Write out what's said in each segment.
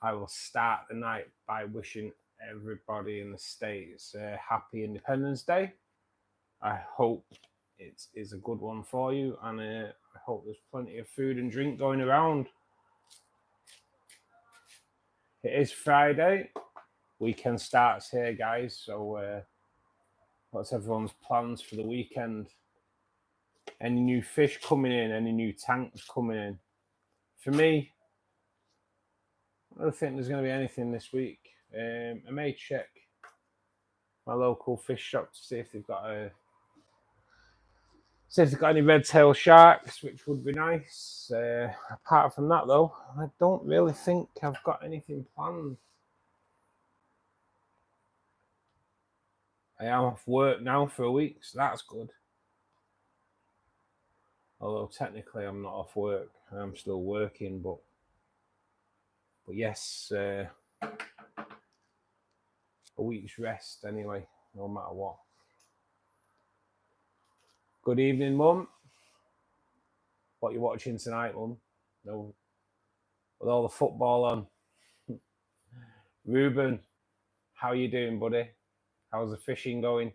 I will start the night by wishing everybody in the States a happy Independence Day. I hope it is a good one for you, and I hope there's plenty of food and drink going around. It is Friday. Weekend starts here, guys. So what's everyone's plans for the weekend? Any new fish coming in? Any new tanks coming in? For me, I don't think there's going to be anything this week. I may check my local fish shop to see if they've got any red-tailed sharks, which would be nice. Apart from that, though, I don't really think I've got anything planned. I am off work now for a week, so that's good. Although technically I'm not off work, I'm still working, but yes, a week's rest anyway, no matter what. Good evening, Mum. What you watching tonight, Mum? No, with all the football on. Ruben, how you doing, buddy? How's the fishing going?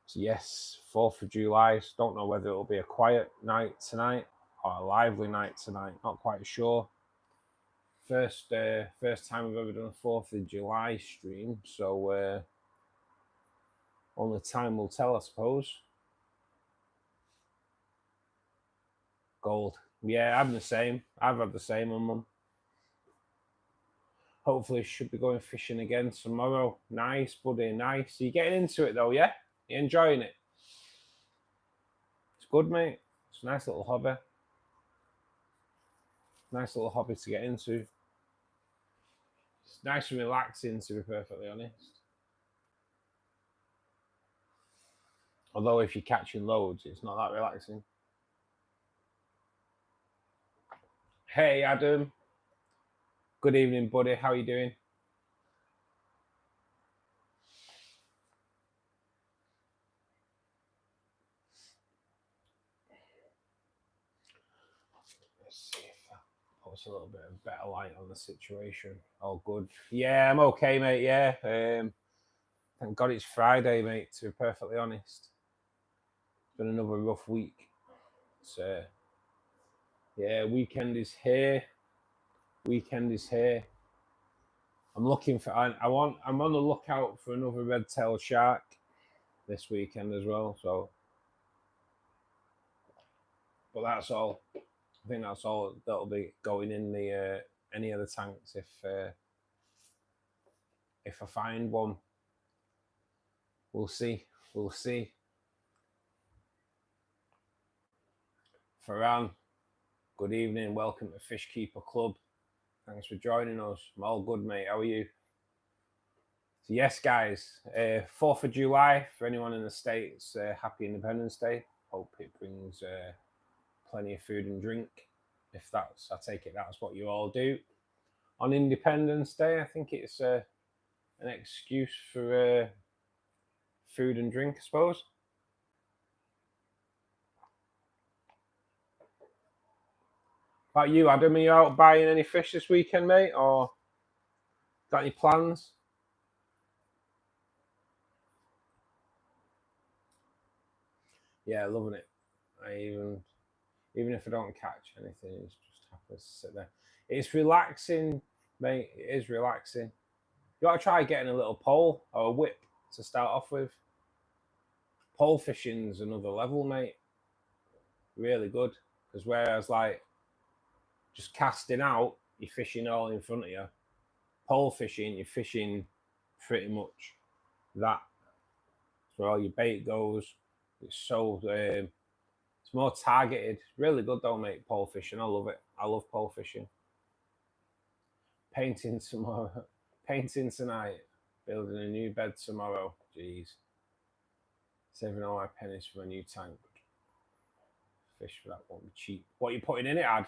So yes, 4th of July. Don't know whether it'll be a quiet night tonight or a lively night tonight. Not quite sure. First time I've ever done a 4th of July stream, so only time will tell, I suppose. Gold. Yeah, I'm the same. I've had the same on Mum. Hopefully should be going fishing again tomorrow. Nice, buddy, nice. Are you getting into it though, yeah? You enjoying it? It's good, mate. It's a nice little hobby. Nice little hobby to get into. It's nice and relaxing, to be perfectly honest. Although if you're catching loads, it's not that relaxing. Hey, Adam. Good evening, buddy. How are you doing? Let's see if that puts a little bit of better light on the situation. All good. Yeah, I'm okay, mate. Yeah. Thank God it's Friday, mate, to be perfectly honest. It's been another rough week. So, yeah, weekend is here. Weekend is here. I'm looking for. I'm on the lookout for another red-tailed shark this weekend as well. So, but that's all. I think that's all that'll be going in the any of the tanks if I find one. We'll see. We'll see. Farhan, good evening. Welcome to Fishkeeper Club. Thanks for joining us. I'm all good, mate. How are you? So yes, guys, 4th of July, for anyone in the States, happy Independence Day. Hope it brings plenty of food and drink. If that's, I take it that's what you all do. On Independence Day, I think it's an excuse for food and drink, I suppose. About you, Adam, are you out buying any fish this weekend, mate? Or got any plans? Yeah, loving it. Even if I don't catch anything, it's just happy to sit there. It's relaxing, mate. It is relaxing. You got to try getting a little pole or a whip to start off with. Pole fishing's another level, mate. Really good. Because whereas like just casting out, you're fishing all in front of you. Pole fishing, you're fishing pretty much that. That's where all your bait goes. It's so it's more targeted. Really good though, mate. Pole fishing, I love it. I love pole fishing. Painting tomorrow. Painting tonight. Building a new bed tomorrow. Jeez. Saving all my pennies for a new tank. Fish for that won't be cheap. What are you putting in it, Ad?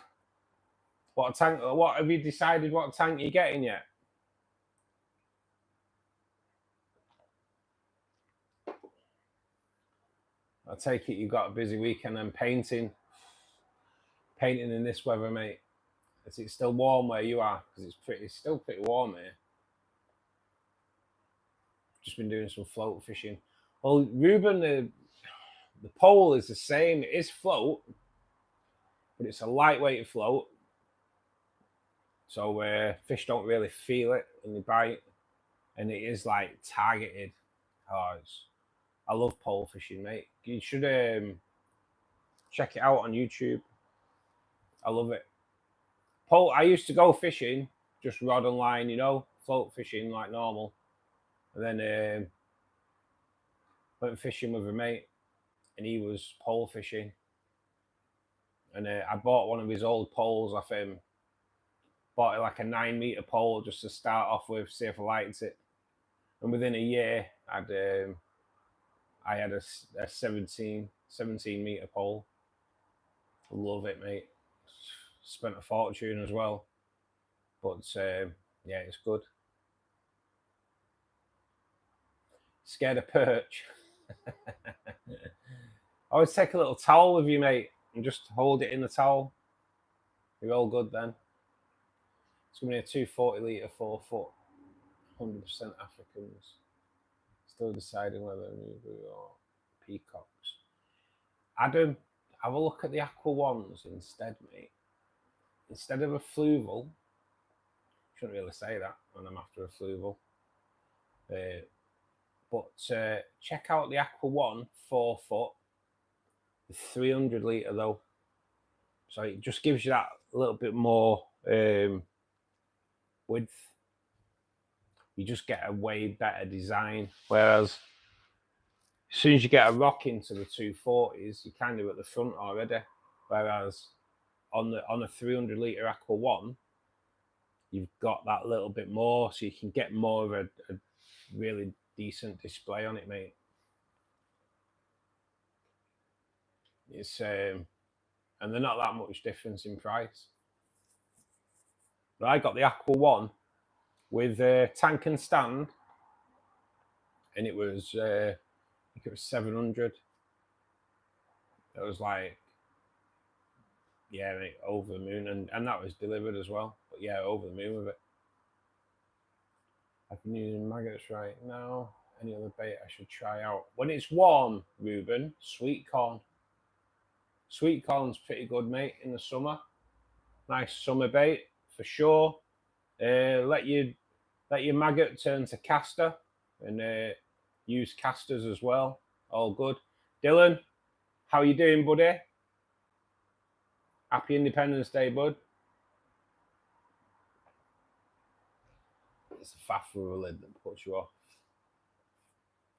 What tank? What have you decided? What tank you're getting yet? I take it you've got a busy weekend and painting. Painting in this weather, mate. Is it still warm where you are? Because it's still pretty warm here. Just been doing some float fishing. Well, Ruben, the pole is the same. It is float, but it's a lightweight float. So fish don't really feel it when they bite. And it is like targeted. Oh, I love pole fishing, mate. You should check it out on YouTube. I love it. Pole. I used to go fishing, just rod and line, you know, float fishing like normal. And then went fishing with a mate, and he was pole fishing. And I bought one of his old poles off him. Bought it like a 9-meter pole just to start off with, see if I liked it. And within a year, I had a 17-meter pole. Love it, mate. Spent a fortune as well. But yeah, it's good. Scared of perch. Always take a little towel with you, mate, and just hold it in the towel. You're all good then. It's going to be a 240 litre 4-foot, 100% Africans. Still deciding whether Nubu or peacocks. Adam, have a look at the aqua ones instead, mate. Instead of a fluval, shouldn't really say that when I'm after a fluval. But check out the aqua one 4-foot, the 300 litre though. So it just gives you that little bit more width. You just get a way better design. Whereas as soon as you get a rock into the 240s, you're kind of at the front already. Whereas on a 300 litre aqua one, you've got that little bit more, so you can get more of a really decent display on it, mate. It's and they're not that much difference in price. But I got the aqua one with tank and stand, and it was I think it was 700. It was like, yeah, mate, over the moon, and that was delivered as well. But yeah, over the moon with it. I've been using maggots right now. Any other bait I should try out? When it's warm, Ruben, sweet corn. Sweet corn's pretty good, mate, in the summer. Nice summer bait for sure. Let your maggot turn to castor, and use castors as well. All good. Dylan, how you doing, buddy? Happy Independence Day, bud. It's the faff with a lid that puts you off.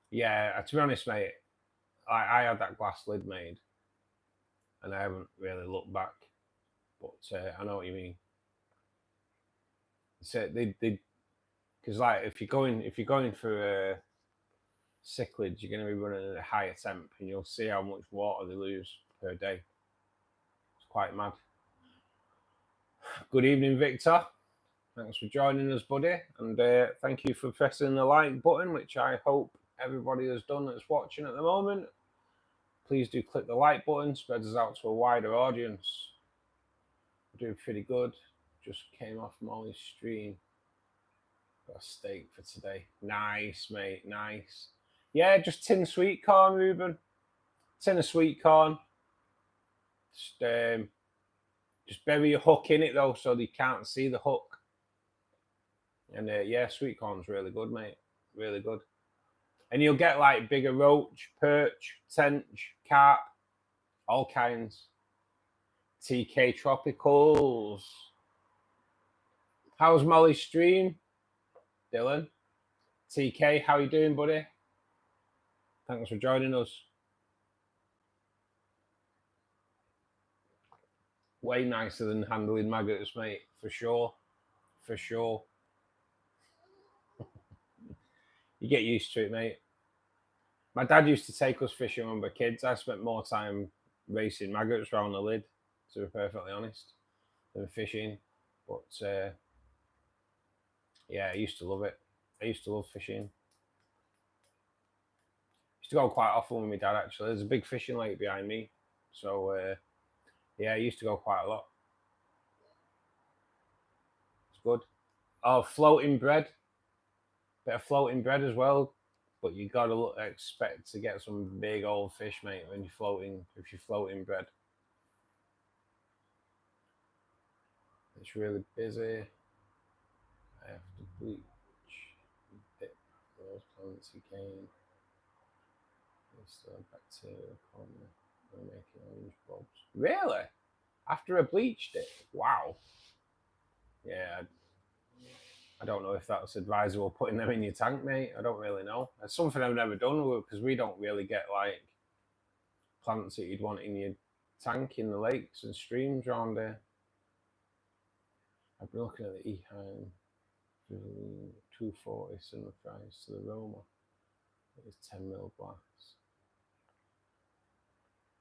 Yeah, to be honest, mate, I had that glass lid made, and I haven't really looked back. But I know what you mean. So they because like if you're going for cichlids, you're going to be running at a higher temp, and you'll see how much water they lose per day. It's quite mad. Good evening, Victor. Thanks for joining us, buddy, and thank you for pressing the like button, which I hope everybody has done that's watching at the moment. Please do click the like button, spreads us out to a wider audience. We're doing pretty good. Just came off Molly's stream. Got a steak for today. Nice, mate, nice. Yeah, just tin sweet corn, Ruben. Tin of sweet corn. Just bury your hook in it though, so they can't see the hook. And yeah, sweet corn's really good, mate. Really good. And you'll get like bigger roach, perch, tench, carp, all kinds. TK Tropicals. How's Molly's stream? Dylan? TK, how you doing, buddy? Thanks for joining us. Way nicer than handling maggots, mate, for sure. For sure. You get used to it, mate. My dad used to take us fishing when we were kids. I spent more time racing maggots around the lid, to be perfectly honest, than fishing. But yeah, I used to love it. I used to love fishing. Used to go quite often with my dad, actually. There's a big fishing lake behind me. So, yeah, I used to go quite a lot. It's good. Oh, floating bread. Bit of floating bread as well. But you got to expect to get some big old fish, mate, when you're floating, if you're floating bread. It's really busy. I have to bleach. Dip those plants again. There's still bacteria colony. We're making orange bulbs. Really? After I bleached it? Wow. Yeah. I don't know if that's advisable putting them in your tank, mate. I don't really know. It's something I've never done because we don't really get like plants that you'd want in your tank in the lakes and streams around there. I've been looking at the Eheim 240 similar price to the Roma. It is 10mm glass.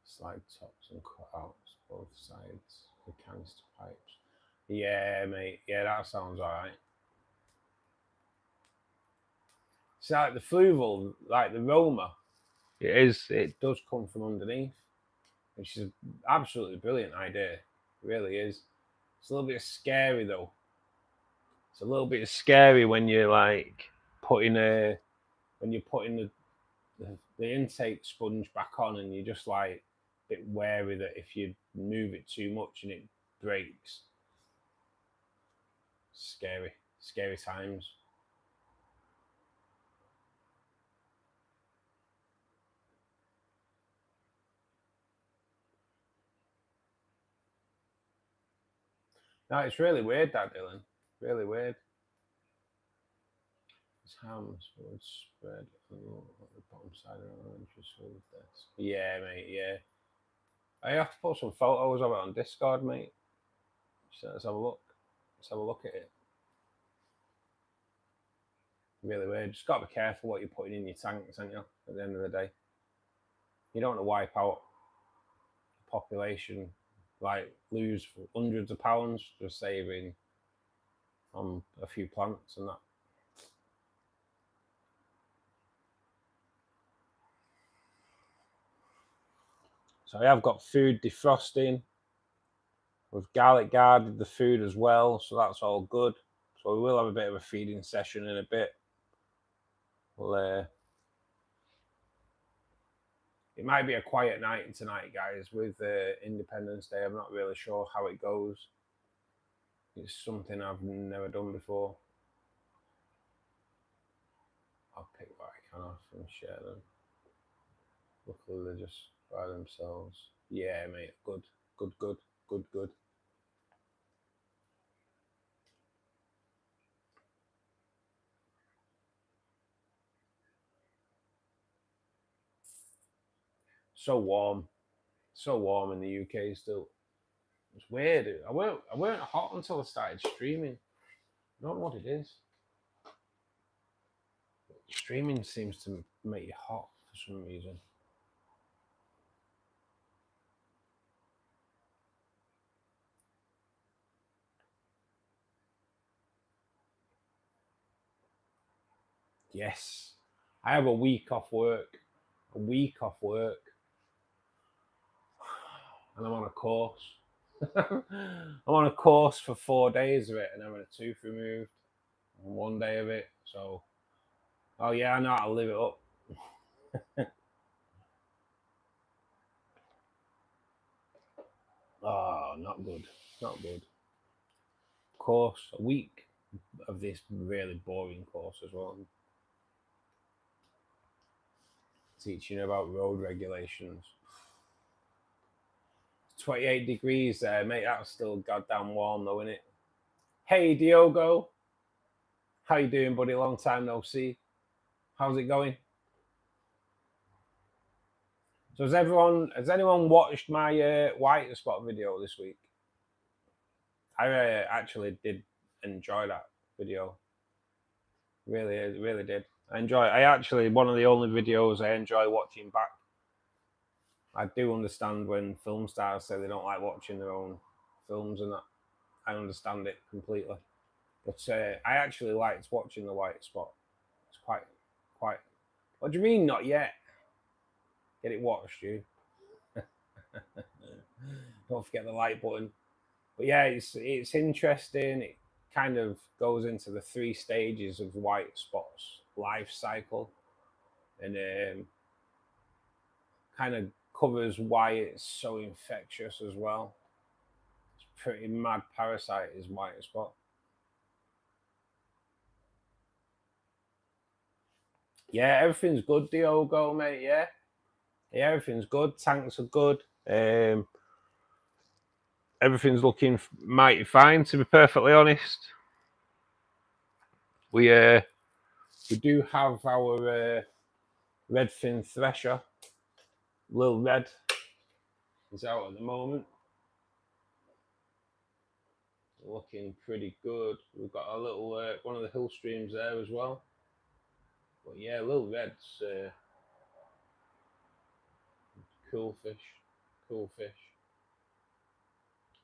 Slide tops and cutouts both sides. The canister pipes. Yeah, mate. Yeah, that sounds alright. It's like the fluval, like the Roma. It does come from underneath, which is an absolutely brilliant idea. It really is. It's a little bit scary though. It's a little bit scary when you're like putting the intake sponge back on, and you're just like a bit wary that if you move it too much and it breaks. Scary times. No, it's really weird, that, Dylan. Really weird. His hams would spread on the bottom side of the orange with this. Yeah, mate, yeah. I have to put some photos of it on Discord, mate. So let's have a look. Let's have a look at it. Really weird. Just got to be careful what you're putting in your tanks, haven't you? At the end of the day, you don't want to wipe out the population, like lose hundreds of pounds just saving on a few plants and that. So I have got food defrosting. We've garlic guarded the food as well, so that's all good. So we will have a bit of a feeding session in a bit. It might be a quiet night tonight, guys, with Independence Day. I'm not really sure how it goes. It's something I've never done before. I'll pick what I can off and share them. Luckily, they're just by themselves. Yeah, mate. Good. So warm in the UK still. It's weird. I weren't hot until I started streaming. I don't know what it is. Streaming seems to make you hot for some reason. Yes. I have a week off work. And I'm on a course. I'm on a course for 4 days of it, and I'm having a tooth removed on 1 day of it. So, oh yeah, I know how to live it up. Oh, not good. Course, a week of this really boring course as well. Teaching about road regulations. 28 degrees there, mate. That's still goddamn warm though, isn't it? Hey, Diogo. How you doing, buddy? Long time no see. How's it going? So has anyone watched my white spot video this week? I actually did enjoy that video. Really did. I actually, one of the only videos I enjoy watching back. I do understand when film stars say they don't like watching their own films and that. I understand it completely. But I actually liked watching the white spot. It's quite. What do you mean, not yet? Get it watched, you. Don't forget the like button. But yeah, it's interesting. It kind of goes into the 3 stages of white spots life cycle, and kind of covers why it's so infectious as well. It's pretty mad parasite is white spot. Yeah, everything's good, Diogo, mate. Yeah, everything's good. Tanks are good. Everything's looking mighty fine, to be perfectly honest. We do have our redfin thresher, Lil Red, is out at the moment. Looking pretty good. We've got a little one of the hill streams there as well. But yeah, Lil Red's cool fish,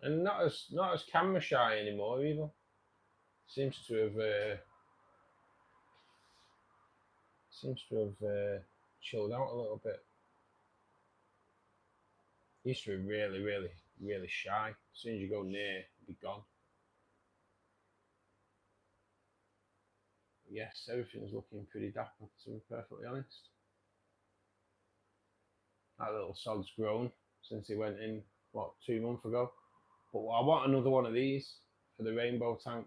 and not as camera shy anymore either. Seems to have chilled out a little bit. Used to be really shy. As soon as you go near, it'd be gone. Yes, everything's looking pretty dapper, to be perfectly honest. That little sod's grown since he went in, what, 2 months ago. But I want another one of these for the rainbow tank.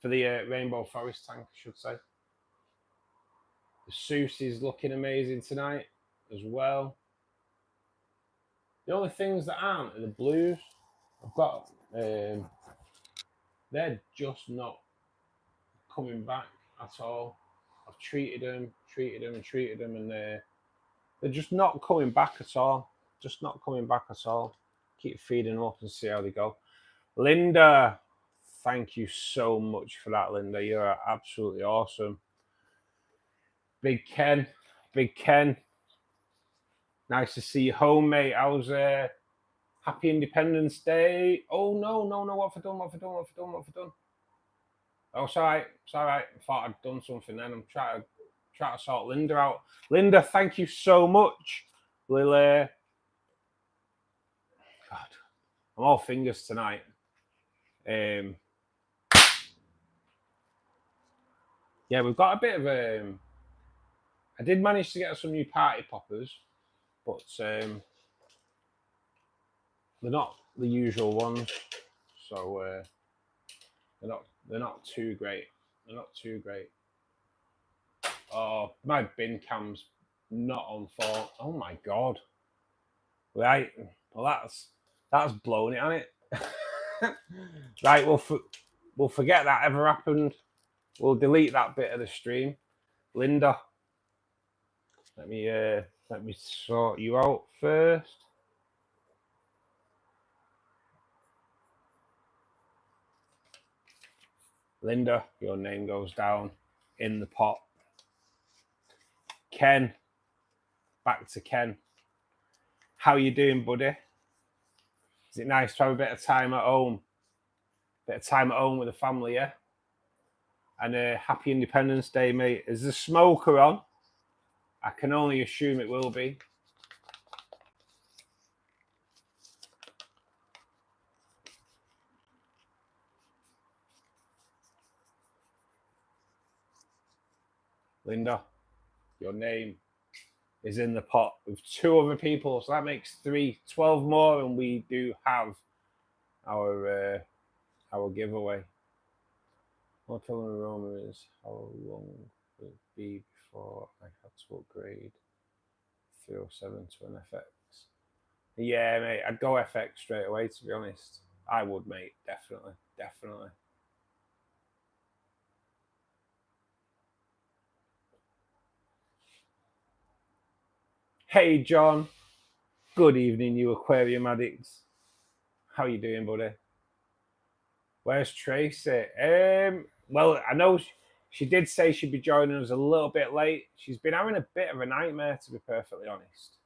For the rainbow forest tank, I should say. The Seuss is looking amazing tonight as well. The only things that aren't are the blues. I've got, they're just not coming back at all. I've treated them, and they're just not coming back at all. Just not coming back at all. Keep feeding them up and see how they go. Linda, thank you so much for that, Linda. You're absolutely awesome. Big Ken. Nice to see you home, mate. How's Happy Independence Day? Oh no! What have I done? Oh, it's all right. I thought I'd done something then. I'm trying to sort Linda out. Linda, thank you so much. We'll God, I'm all fingers tonight. Yeah, we've got a bit of I did manage to get some new party poppers, but they're not the usual ones, so they're not too great. Oh, my bin cam's not on fault. Oh my god! Right, well that's blown it, hasn't it? Right, we'll forget that ever happened. We'll delete that bit of the stream. Linda, let me sort you out first. Linda, your name goes down in the pot. Ken, back to Ken. How you doing, buddy? Is it nice to have a bit of time at home? Bit of time at home with the family, yeah? And happy Independence Day, mate. Is the smoker on? I can only assume it will be. Linda, your name is in the pot with 2 other people, so that makes 12 more, and we do have our giveaway. What telling the Roma is how long will it be before I had to upgrade 307 to an FX? Yeah, mate, I'd go FX straight away, to be honest. I would, mate, definitely. Hey, John. Good evening, you aquarium addicts. How you doing, buddy? Where's Tracy? Well, I know she did say she'd be joining us a little bit late. She's been having a bit of a nightmare, to be perfectly honest.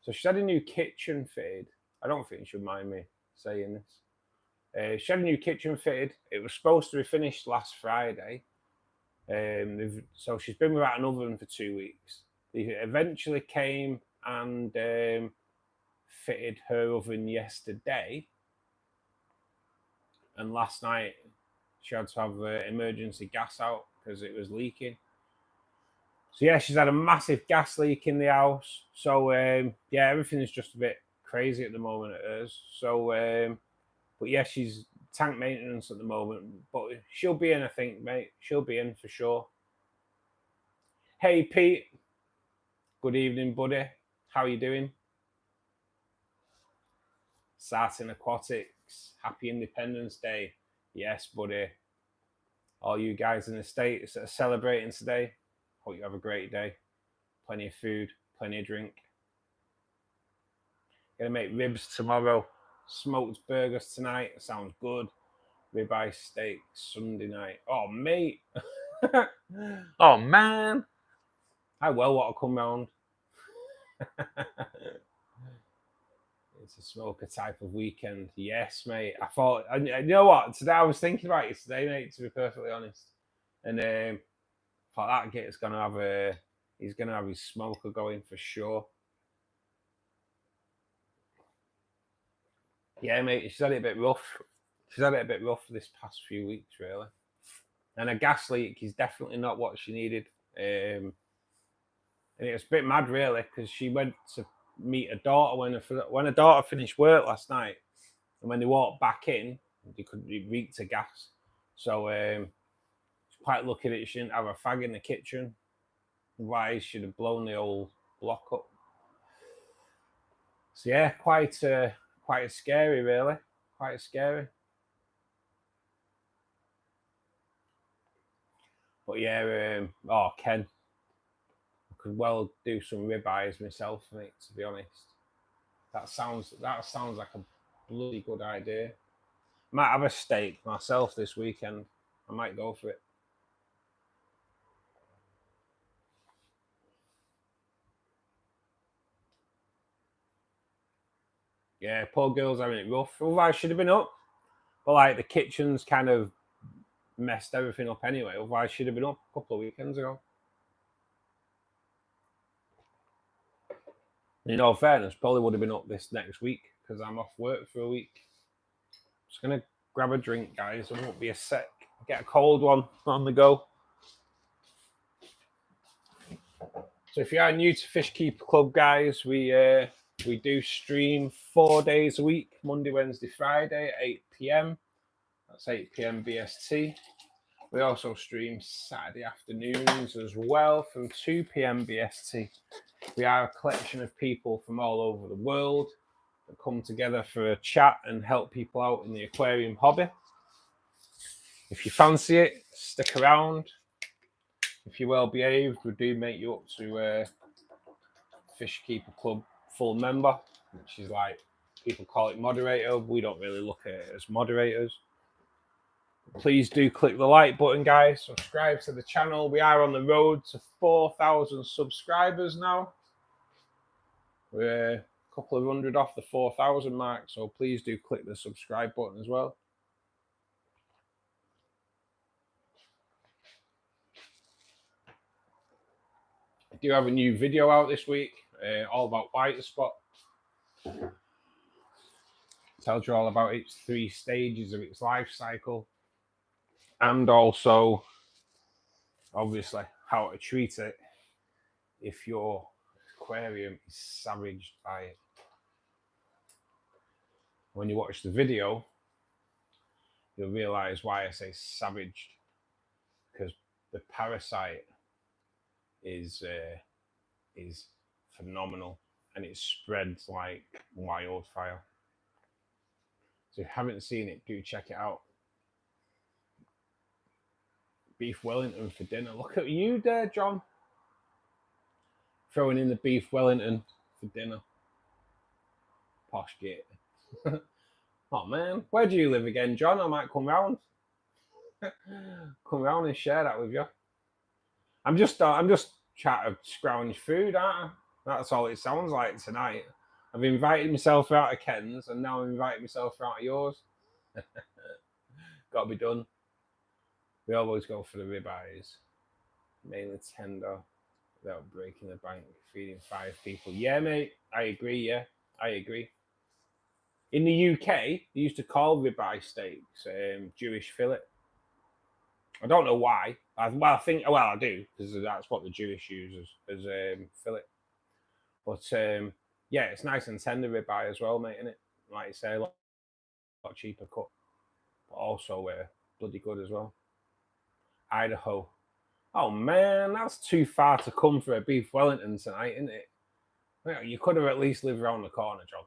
So she had a new kitchen fitted. I don't think she'll mind me saying this. She had a new kitchen fitted. It was supposed to be finished last Friday. So she's been without an oven for 2 weeks. They eventually came and fitted her oven yesterday, and last night she had to have emergency gas out because it was leaking. So yeah, she's had a massive gas leak in the house. So yeah, everything's just a bit crazy at the moment at hers. So but yeah, she's tank maintenance at the moment, but she'll be in, I think, mate. She'll be in for sure. Hey Pete, good evening, buddy. How you doing? Satin Aquatics, happy Independence Day. Yes, buddy. All you guys in the States that are celebrating today, hope you have a great day. Plenty of food, plenty of drink. Gonna make ribs tomorrow. Smoked burgers tonight. Sounds good. Ribeye steak Sunday night. Oh, mate. Oh, man. I well want to come round. It's a smoker type of weekend. Yes, mate. I thought, you know what? Today I was thinking about it today, mate, to be perfectly honest. And thought that guy's going to have he's going to have his smoker going for sure. Yeah, mate, she's had it a bit rough. She's had it a bit rough this past few weeks, really. And a gas leak is definitely not what she needed. And it was a bit mad, really, because she went to meet her daughter when her daughter finished work last night. And when they walked back in, they could reek to gas. So she's quite lucky that she didn't have a fag in the kitchen. Otherwise, she'd have blown the whole block up. So yeah, quite scary, really. Quite scary. But yeah, oh, Ken, I could well do some ribeyes myself, mate, to be honest. That sounds like a bloody good idea. Might have a steak myself this weekend. I might go for it. Yeah, poor girl's having it rough. Otherwise, should have been up. But like the kitchen's kind of messed everything up anyway. Otherwise, should have been up a couple of weekends ago. In all fairness, probably would have been up this next week because I'm off work for a week. Just gonna grab a drink, guys. It won't be a sec. Get a cold one on the go. So if you are new to Fishkeeper Club, guys, we do stream 4 days a week, Monday, Wednesday, Friday at 8 p.m. That's 8 p.m. BST. We also stream Saturday afternoons as well from 2 p.m. BST. We are a collection of people from all over the world that come together for a chat and help people out in the aquarium hobby. If you fancy it, stick around. If you're well behaved, we do make you up to Fishkeeper Club full member, which is like, people call it moderator. We don't really look at it as moderators. Please do click the like button, guys. Subscribe to the channel. We are on the road to 4,000 subscribers now. We're a couple of hundred off the 4,000 mark, so please do click the subscribe button as well. I do have a new video out this week, all about white spot. Tells you all about its 3 stages of its life cycle, and also, obviously, how to treat it if your aquarium is savaged by it. When you watch the video, you'll realise why I say savaged, because the parasite is phenomenal and it spreads like wildfire. So if you haven't seen it, do check it out. Beef Wellington for dinner. Look at you there, John. Throwing in the beef Wellington for dinner. Posh git. Oh man, where do you live again, John? I might come round. Come round and share that with you. I'm just trying to scrounge food, aren't I? That's all it sounds like tonight. I've invited myself out of Ken's and now I'm inviting myself out of yours. Got to be done. We always go for the ribeyes, mainly tender without breaking the bank, feeding 5 people. Yeah, mate, I agree. Yeah, I agree. In the UK, they used to call ribeye steaks Jewish fillet. I don't know why. I do because that's what the Jewish use as fillet. But yeah, it's nice and tender ribeye as well, mate. Isn't it? Like you say, a lot cheaper cut, but also bloody good as well. Idaho. Oh man, that's too far to come for a beef Wellington tonight, isn't it? Well, you could have at least lived around the corner, John.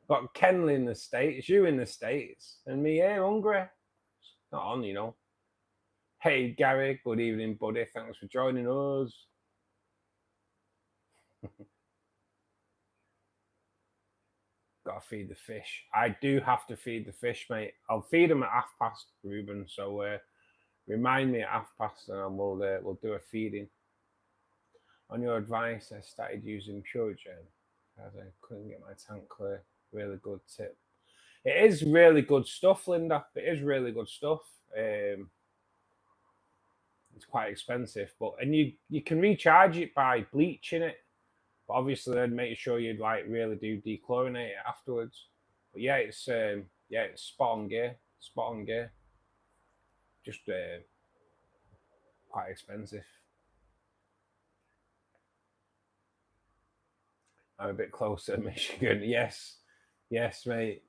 Got Kenley in the States, you in the States, and me here hungry. Not on, you know. Hey, Gary, good evening, buddy. Thanks for joining us. Got to feed the fish. I do have to feed the fish, mate. I'll feed them at 1/2 past, Ruben. So remind me at 1/2 past, and we'll do a feeding. On your advice, I started using Purigen as I couldn't get my tank clear. Really good tip. It is really good stuff, Linda. It is really good stuff. It's quite expensive, and you can recharge it by bleaching it. But obviously, then make sure you like really do dechlorinate it afterwards. But yeah, it's spot on gear. Spot on gear. Just quite expensive. I'm a bit closer to Michigan. Yes, mate.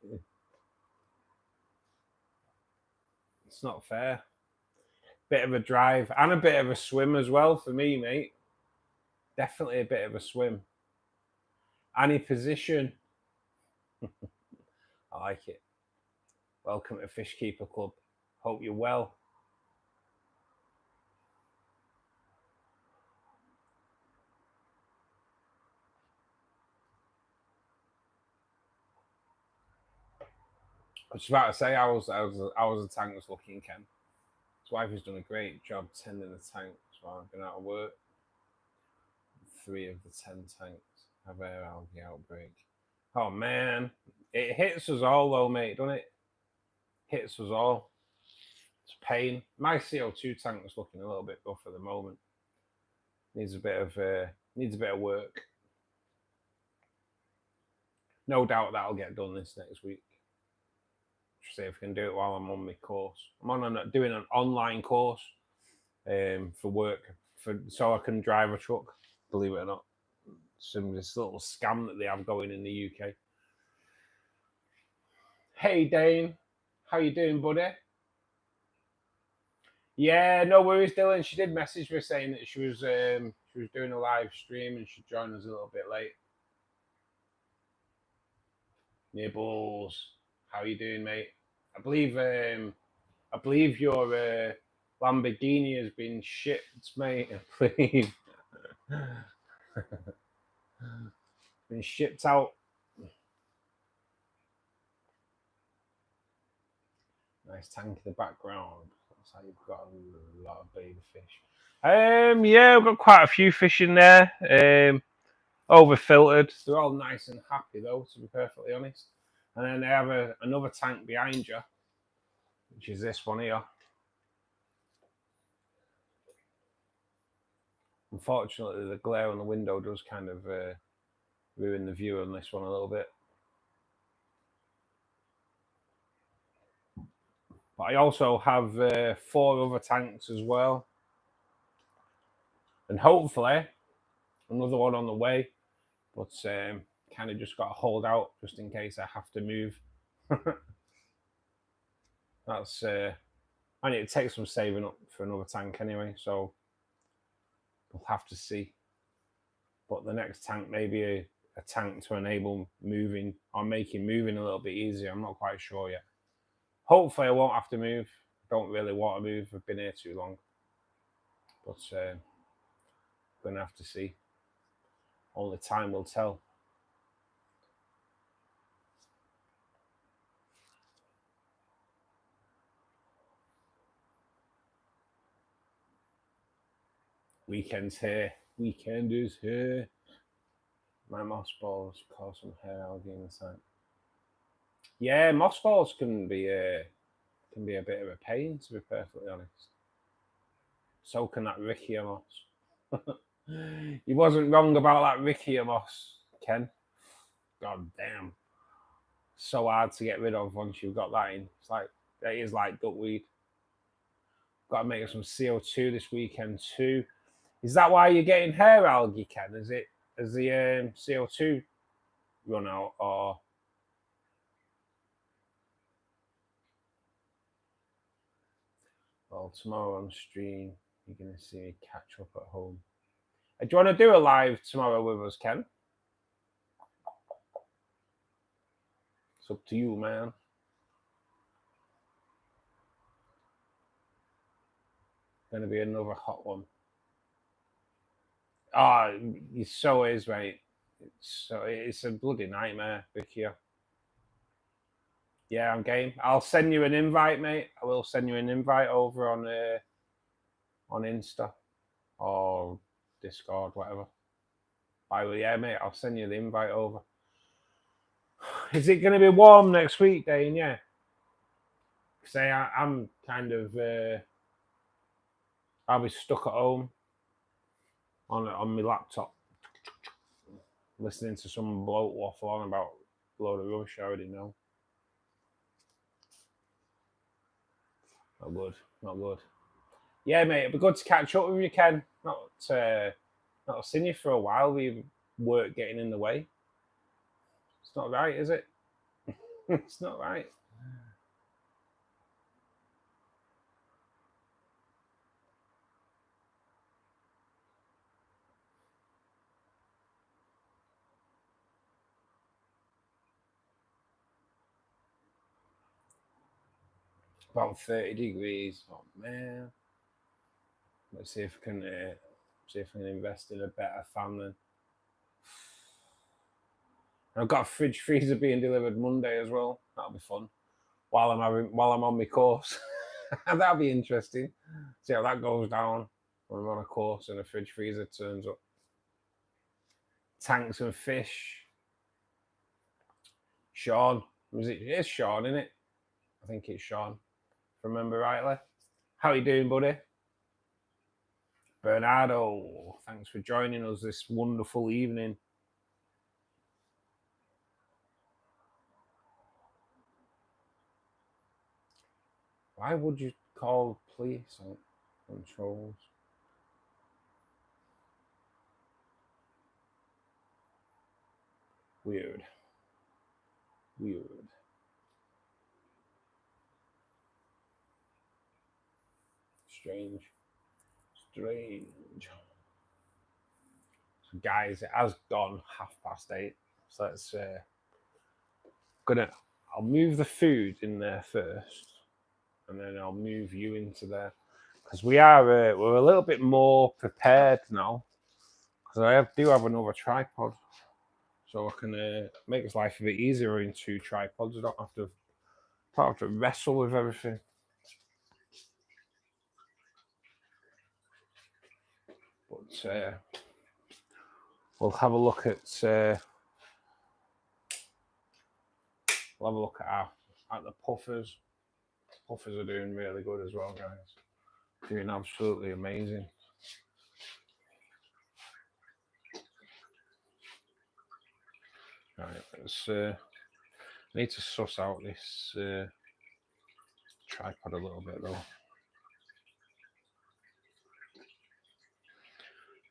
It's not fair. Bit of a drive and a bit of a swim as well for me, mate. Definitely a bit of a swim. Any position. I like it. Welcome to Fishkeeper Club. Hope you're well. I was about to say, I was the tank was looking, Ken. His wife has done a great job tending the tanks while I've been out of work. 3 of the 10 tanks have air algae outbreak. Oh man, it hits us all though, mate, doesn't it? Hits us all. It's pain. My CO2 tank was looking a little bit rough at the moment. Needs a bit of work. No doubt that'll get done this next week. See if I can do it while I'm on my course. Doing an online course for work so I can drive a truck. Believe it or not, this little scam that they have going in the UK. Hey Dane, how you doing, buddy? Yeah, no worries, Dylan. She did message me saying that she was doing a live stream and she'd join us a little bit late. Nibbles, how you doing, mate? I believe your Lamborghini has been shipped, mate. I believe been shipped out. Nice tank in the background. Looks like you've got a lot of baby fish. Yeah, I've got quite a few fish in there. Over filtered. They're all nice and happy though, to be perfectly honest. And then they have another tank behind you, which is this one here. Unfortunately, the glare on the window does kind of ruin the view on this one a little bit. But I also have 4 other tanks as well. And hopefully another one on the way. But kind of just got to hold out just in case I have to move. That's I need to take some saving up for another tank anyway, so we'll have to see. But the next tank may be a tank to enable moving or making moving a little bit easier. I'm not quite sure yet. Hopefully I won't have to move. Don't really want to move. I've been here too long. But going to have to see. Only time will tell. Weekend's here. Weekend is here. My moss balls cause some hair algae in the tank. Yeah, moss balls can be a bit of a pain, to be perfectly honest. So can that Ricky Moss. He wasn't wrong about that Ricky Moss, Ken. God damn. So hard to get rid of once you've got that in. It's like, it is like duckweed. Got to make some CO2 this weekend too. Is that why you're getting hair algae, Ken? Is it, has the CO2 run out, or? Well, tomorrow on stream, you're going to see me catch up at home. Do you want to do a live tomorrow with us, Ken? It's up to you, man. Going to be another hot one. Oh, it so is, mate. It's a bloody nightmare, Vicky. Yeah, I'm game. I'll send you an invite, mate. I will send you an invite over on Insta or Discord, whatever. Yeah, mate, I'll send you the invite over. Is it going to be warm next week, Dane? Yeah. Say I'm kind of I'll be stuck at home on my laptop listening to some bloke waffle on about a load of rubbish I already know. Not good, not good. Yeah, mate, it'd be good to catch up with you, Ken. Not seen you for a while. We've work getting in the way. It's not right, is it? It's not right. About 30 degrees. Oh man. Let's see if I can invest in a better fan then. I've got a fridge freezer being delivered Monday as well. That'll be fun. While I'm on my course. That'll be interesting. See how that goes down when I'm on a course and a fridge freezer turns up. Tanks and fish. Sean. It's Sean, isn't it? I think it's Sean. If I remember rightly. How you doing, buddy? Bernardo, thanks for joining us this wonderful evening. Why would you call police on trolls? Weird. Strange. So guys, it has gone 8:30. So let's I'll move the food in there first, and then I'll move you into there, because we're a little bit more prepared now, because I do have another tripod, so I can make this life a bit easier in 2 tripods. I don't have to wrestle with everything. But we'll have a look at the puffers. Puffers are doing really good as well, guys. Doing absolutely amazing. Right, let's need to suss out this tripod a little bit though.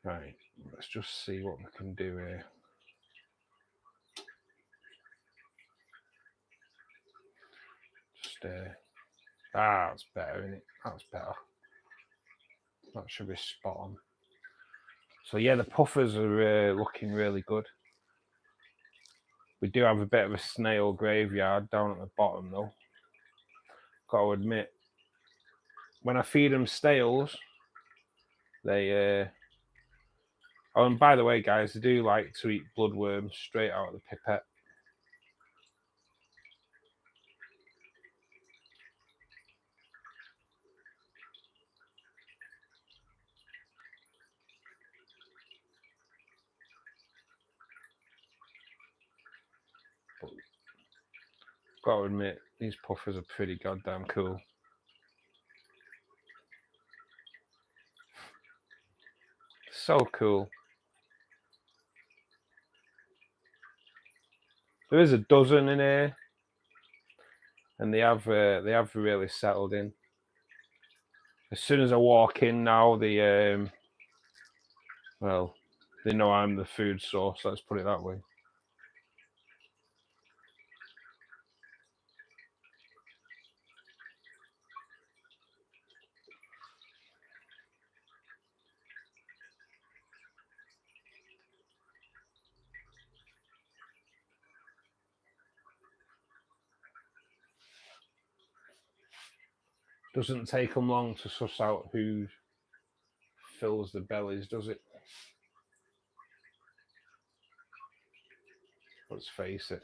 Right, let's just see what we can do here. Just that's better, isn't it? That's better. That should be spot on. So yeah, the puffers are looking really good. We do have a bit of a snail graveyard down at the bottom though. Got to admit, when I feed them snails, they oh, and by the way, guys, they do like to eat bloodworms straight out of the pipette. But got to admit, these puffers are pretty goddamn cool. so cool. There is a dozen in here, and they have really settled in. As soon as I walk in now, well, they know I'm the food source. Let's put it that way. Doesn't take them long to suss out who fills the bellies, does it? Let's face it.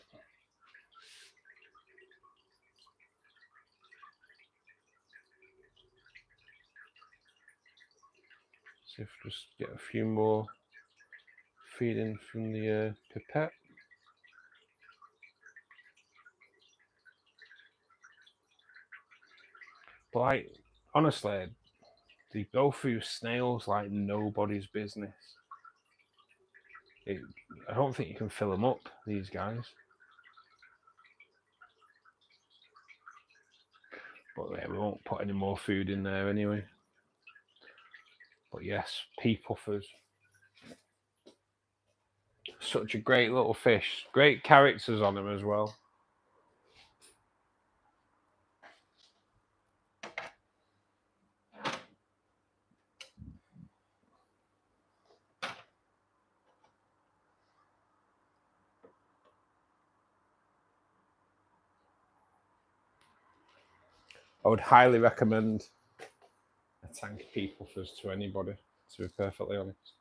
See if we just get a few more feeding from the pipette. But like, honestly, they go through snails like nobody's business. I don't think you can fill them up, these guys. But yeah, we won't put any more food in there anyway. But yes, pea puffers. Such a great little fish. Great characters on them as well. I would highly recommend a tank of pea puffers to anybody, to be perfectly honest.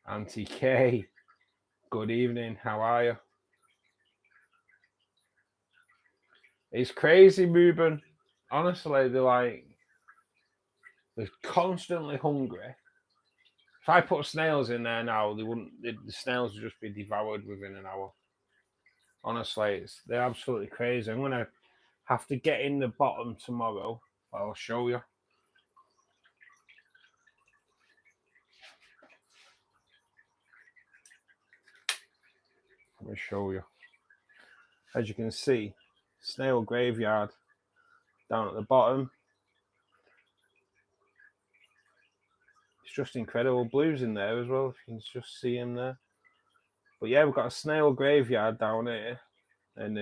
Auntie Kay, good evening, how are you? It's crazy, Ruben. Honestly, they're constantly hungry. If I put snails in there now, the snails would just be devoured within an hour. Honestly, they're absolutely crazy. I'm gonna have to get in the bottom tomorrow. I'll show you. Let me show you. As you can see, snail graveyard down at the bottom. It's just incredible. Blue's in there as well, if you can just see him there. But yeah, we've got a snail graveyard down here, and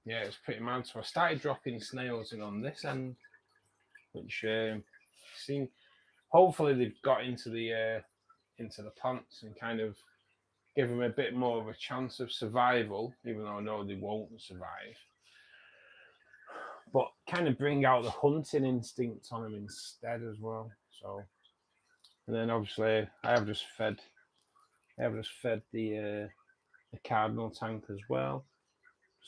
yeah, it's pretty mad. So I started dropping snails in on this end, which seem hopefully they've got into the plants and kind of give them a bit more of a chance of survival, even though I know they won't survive. But kind of bring out the hunting instinct on them instead as well. So, and then obviously I have just fed the cardinal tank as well.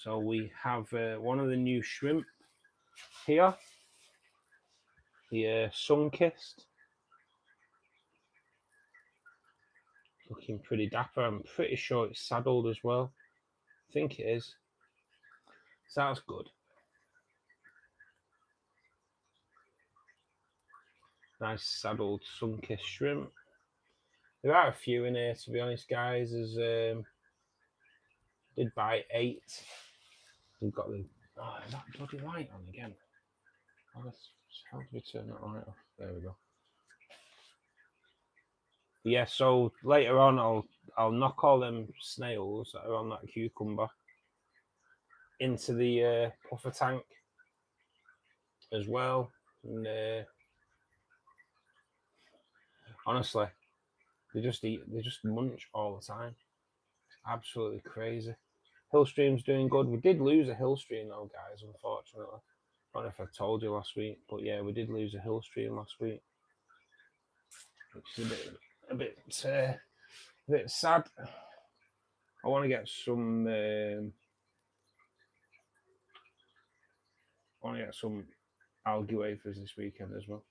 So we have one of the new shrimp here, the sun-kissed, looking pretty dapper. I'm pretty sure it's saddled as well. I think it is. So that's good. Nice saddled sun-kissed shrimp. There are a few in here, to be honest, guys. There's did buy 8. We've got the is that bloody light on again? How do we turn that light off? There we go. Yeah, so later on I'll knock all them snails that are on that cucumber into the puffer tank as well. And honestly, they just munch all the time. It's absolutely crazy. Hillstream's doing good. We did lose a Hillstream though, guys, unfortunately. I don't know if I told you last week, but yeah, we did lose a Hillstream last week, which is a bit sad. I want to get some. I want to get some algae wafers this weekend as well.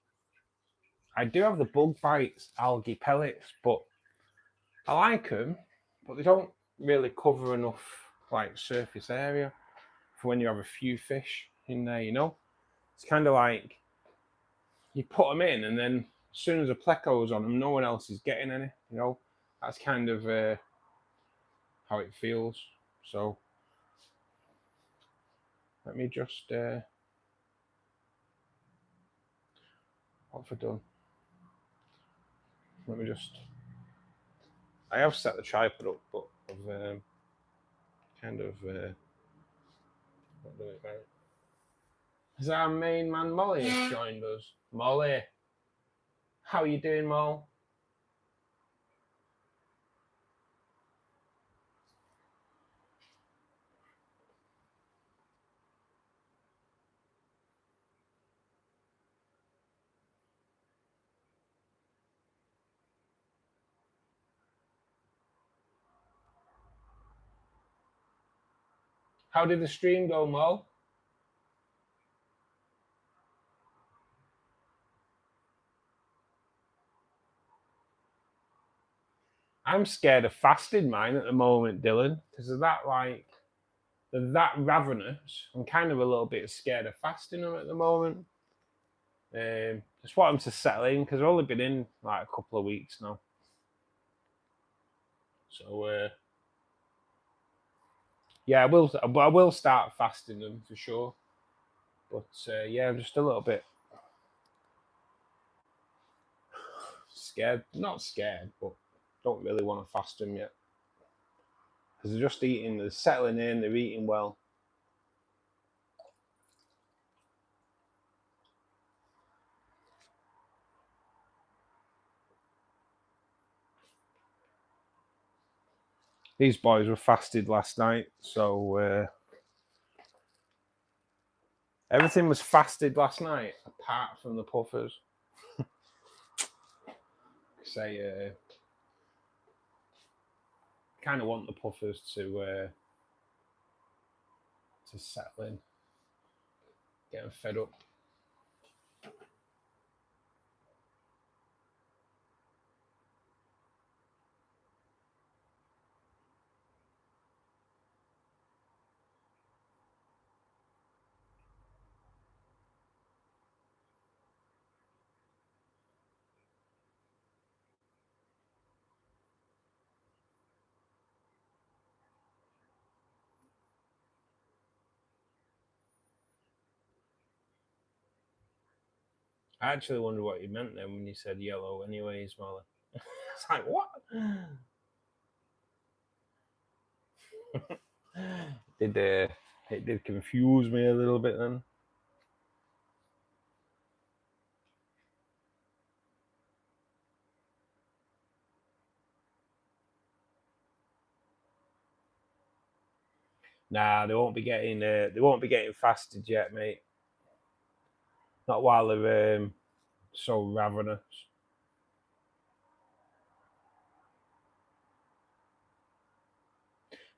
I do have the bug bites algae pellets, but I like them, but they don't really cover enough like surface area for when you have a few fish in there. You know, it's kind of like you put them in, and then as soon as a pleco's on them, no one else is getting any. You know, that's kind of how it feels. So let me just what have I done? Let me just. I have set the tripod up, but I've kind of not doing it right. Is our main man Molly has joined us? Molly, how are you doing, Mol? How did the stream go, Mol? I'm scared of fasting mine at the moment, Dylan, because of that, like, they're that ravenous. I'm kind of a little bit scared of fasting them at the moment. Just want them to settle in because I've only been in like a couple of weeks now. So yeah, I will start fasting them for sure. But yeah, I'm just a little bit scared. Not scared, but don't really want to fast them yet. Because they're just eating, they're settling in, they're eating well. These boys were fasted last night, so everything was fasted last night, apart from the puffers. Say, kind of want the puffers to settle in, get them fed up. I actually wonder what you meant then when you said yellow anyways, Molly. It's like, what? It did confuse me a little bit then. Nah, they won't be getting fasted yet, mate. Not while they're so ravenous.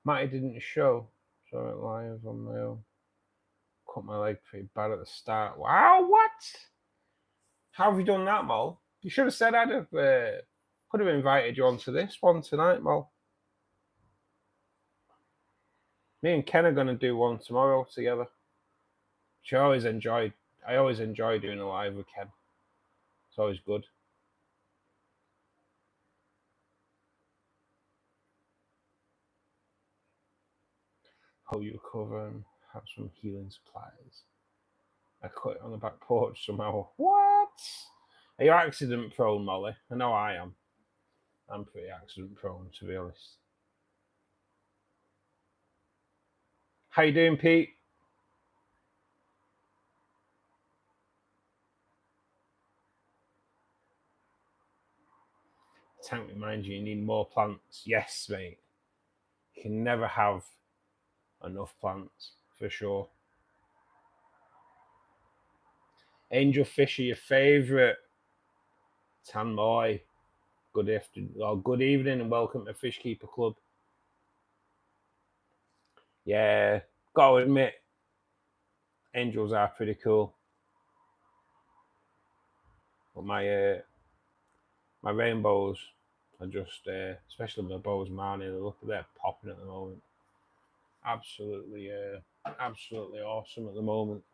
Matty didn't show, so I went live on my own. Cut my leg pretty bad at the start. Wow, what? How have you done that, Mol? You should have said I'd have could have invited you onto this one tonight, Mol. Me and Ken are going to do one tomorrow together. I always enjoy doing a live with Ken. It's always good. How you recover and have some healing supplies. I cut it on the back porch somehow. What? Are you accident prone, Molly? I know I am. I'm pretty accident prone, to be honest. How you doing, Pete? Tank reminds you need more plants. Yes, mate. You can never have enough plants, for sure. Angel fish are your favourite. Tan boy. good afternoon or good evening, and welcome to Fishkeeper Club. Yeah, gotta admit, angels are pretty cool. But my rainbows are just, especially my bows Marnie, look at they're popping at the moment. Absolutely awesome at the moment.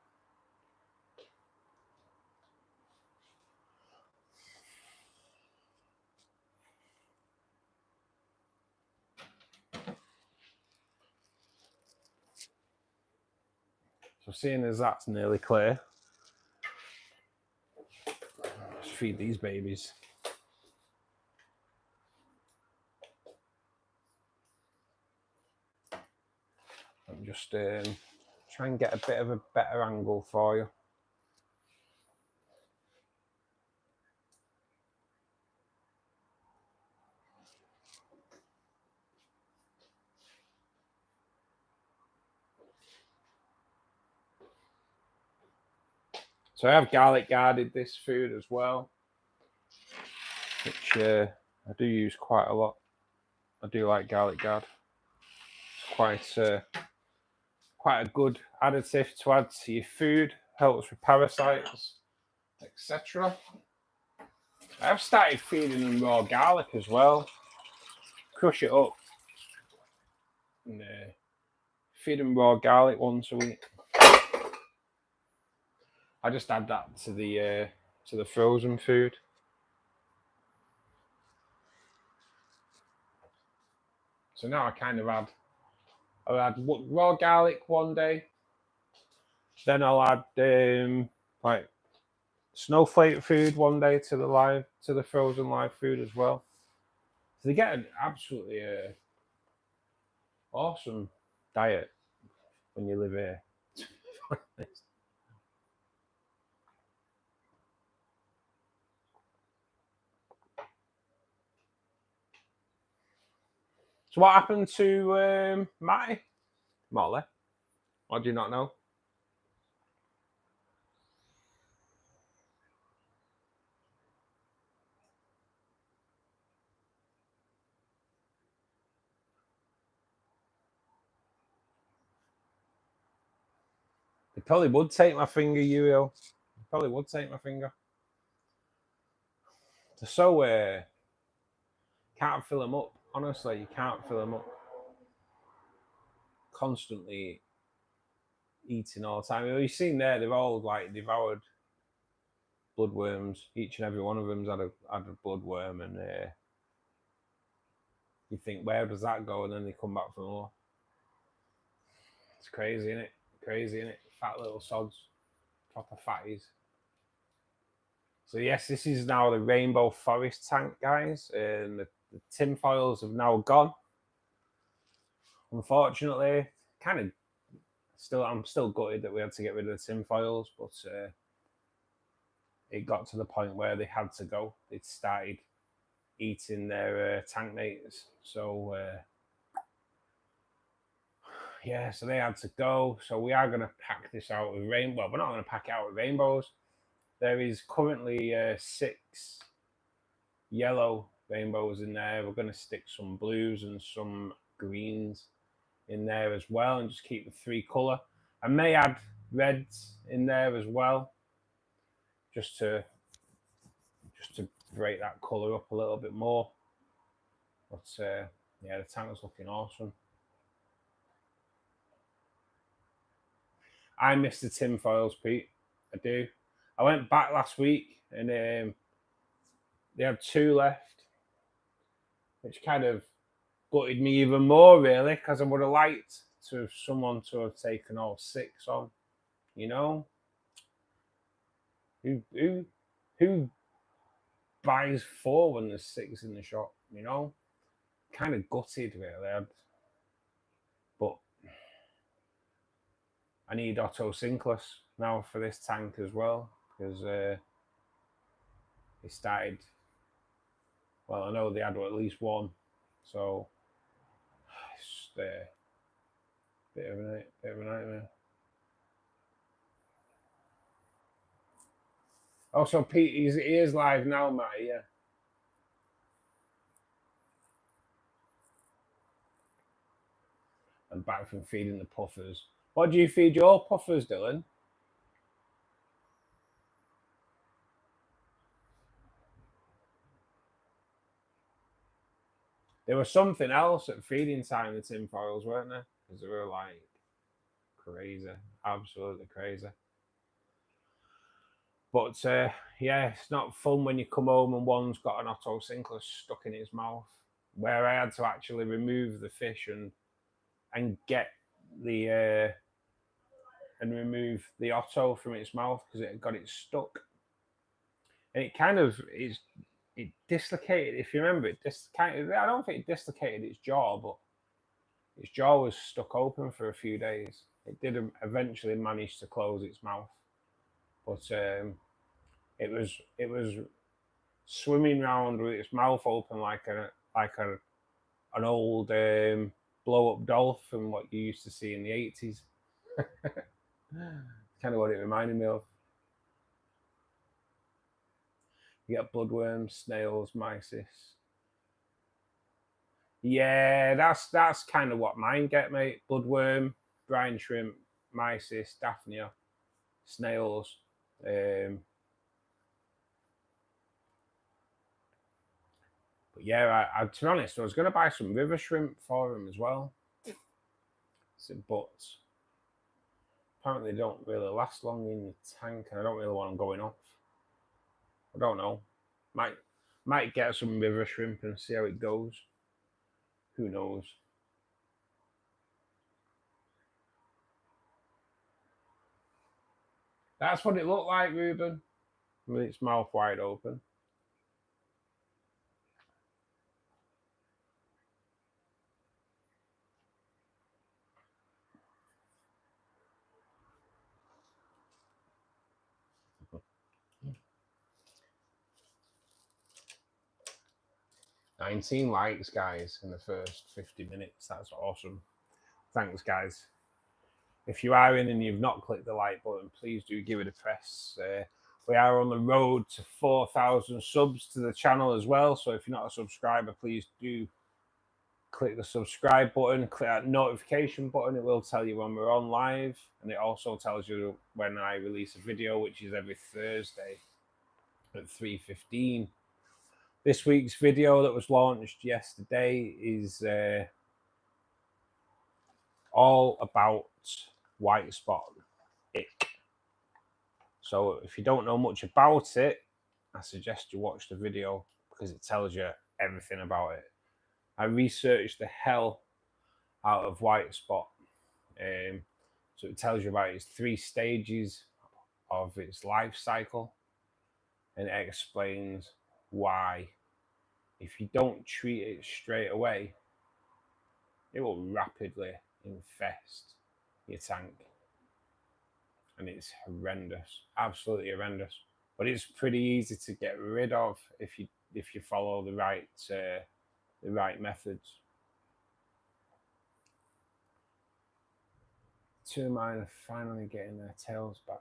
So seeing as that's nearly clear, let's feed these babies. I'm just try and get a bit of a better angle for you. So I have garlic guarded this food as well, which I do use quite a lot. I do like garlic guard. It's quite a good additive to add to your food. Helps with parasites, etc. I've started feeding them raw garlic as well. Crush it up and feed them raw garlic once a week. I just add that to the frozen food. So now I kind of I'll add raw garlic one day, then I'll add like snowflake food one day to the frozen live food as well. So they get an absolutely awesome diet when you live here. So what happened to Matty? Molly? What do you not know? They probably would take my finger, Uriel. They probably would take my finger. So can't fill them up. Honestly, you can't fill them up. Constantly eating all the time. You've seen there, they've all like devoured bloodworms. Each and every one of them's had a bloodworm, and you think, where does that go? And then they come back for more. It's crazy, isn't it? Crazy, isn't it? Fat little sods, proper fatties. So yes, this is now the rainbow forest tank, guys, and the tin foils have now gone. Unfortunately, kind of I'm still gutted that we had to get rid of the tin foils, but it got to the point where they had to go. They'd started eating their tank mates, so yeah, so they had to go. So we are going to pack this out with rainbow. We're not going to pack it out with rainbows. There is currently 6 yellow rainbows in there. We're going to stick some blues and some greens in there as well, and just keep the 3 colour. I may add reds in there as well, just to break that colour up a little bit more. But yeah, the tank is looking awesome. I miss the tin foils, Pete. I do. I went back last week and they had 2 left, which kind of gutted me even more, really, because I would have liked someone to have taken all 6 on. You know, who buys 4 when there's 6 in the shop? You know, kind of gutted, really. But I need Otto Sinclair now for this tank as well, because they started. Well, I know they had at least 1, so it's just a bit of a nightmare. Also, Pete, he is live now, Matty. Yeah. and back from feeding the puffers. What do you feed your puffers, Dylan? There was something else at feeding time, the tinfoils, weren't there? Because they were like crazy, absolutely crazy. But yeah, it's not fun when you come home and one's got an Otto Sinclair stuck in his mouth, where I had to actually remove the fish and get the and remove the Otto from its mouth because it had got it stuck, and it kind of it dislocated. If you remember, I don't think it dislocated its jaw, but its jaw was stuck open for a few days. It did eventually manage to close its mouth, but it was swimming around with its mouth open like an old blow up dolphin, what you used to see in the 80s. Kind of what it reminded me of. You get bloodworms, snails, mysis. Yeah, that's kind of what mine get, mate. Bloodworm, brine shrimp, mysis, daphnia, snails. But yeah, to be honest, I was going to buy some river shrimp for them as well. But apparently they don't really last long in your tank, and I don't really want them going off. I don't know. Might get some river shrimp and see how it goes. Who knows? That's what it looked like, Ruben, with its mouth wide open. "19 likes, guys, in the first 50 minutes. That's awesome. Thanks, guys. If you are in and you've not clicked the like button, please do give it a press. We are on the road to 4,000 subs to the channel as well. So if you're not a subscriber, please do click the subscribe button, click that notification button. It will tell you when we're on live, and it also tells you when I release a video, which is every Thursday at 3:15. This week's video that was launched yesterday is all about white spot ick. So if you don't know much about it, I suggest you watch the video because it tells you everything about it. I researched the hell out of white spot. So it tells you about its 3 stages of its life cycle, and it explains why if you don't treat it straight away, it will rapidly infest your tank, and it's horrendous, absolutely horrendous. But it's pretty easy to get rid of if you follow the right methods. 2 of mine are finally getting their tails back.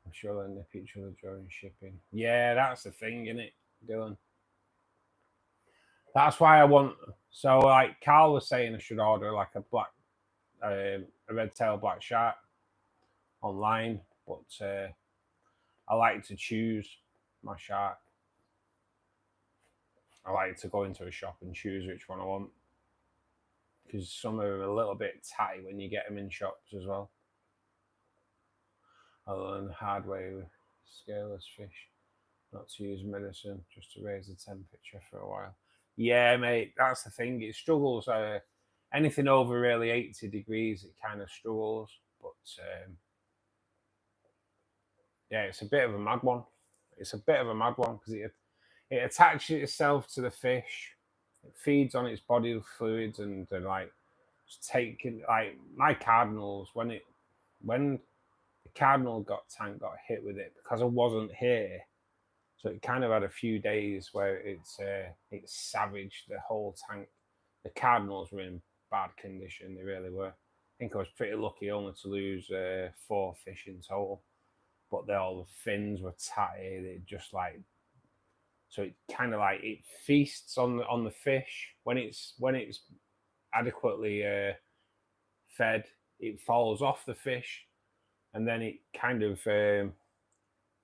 I'm sure they'll nip each other during shipping. Yeah, that's the thing, isn't it, Dylan? That's why I want. So, like Carl was saying, I should order like a red-tailed black shark online, but I like to choose my shark. I like to go into a shop and choose which one I want, because some are a little bit tatty when you get them in shops as well. I learned the hard way with scaleless fish not to use medicine, just to raise the temperature for a while. Yeah, mate, that's the thing. It struggles. Anything over really 80 degrees, it kind of struggles. But yeah, it's a bit of a mad one. It's a bit of a mad one because it attaches itself to the fish. It feeds on its body fluids and like taking like my cardinals when the cardinal tank got hit with it, because I wasn't here. So it kind of had a few days where it savaged the whole tank. The cardinals were in bad condition. They really were. I think I was pretty lucky only to lose 4 fish in total. But all the fins were tatty. They just like, so it kind of like it feasts on the fish when it's adequately fed, it falls off the fish, and then it kind of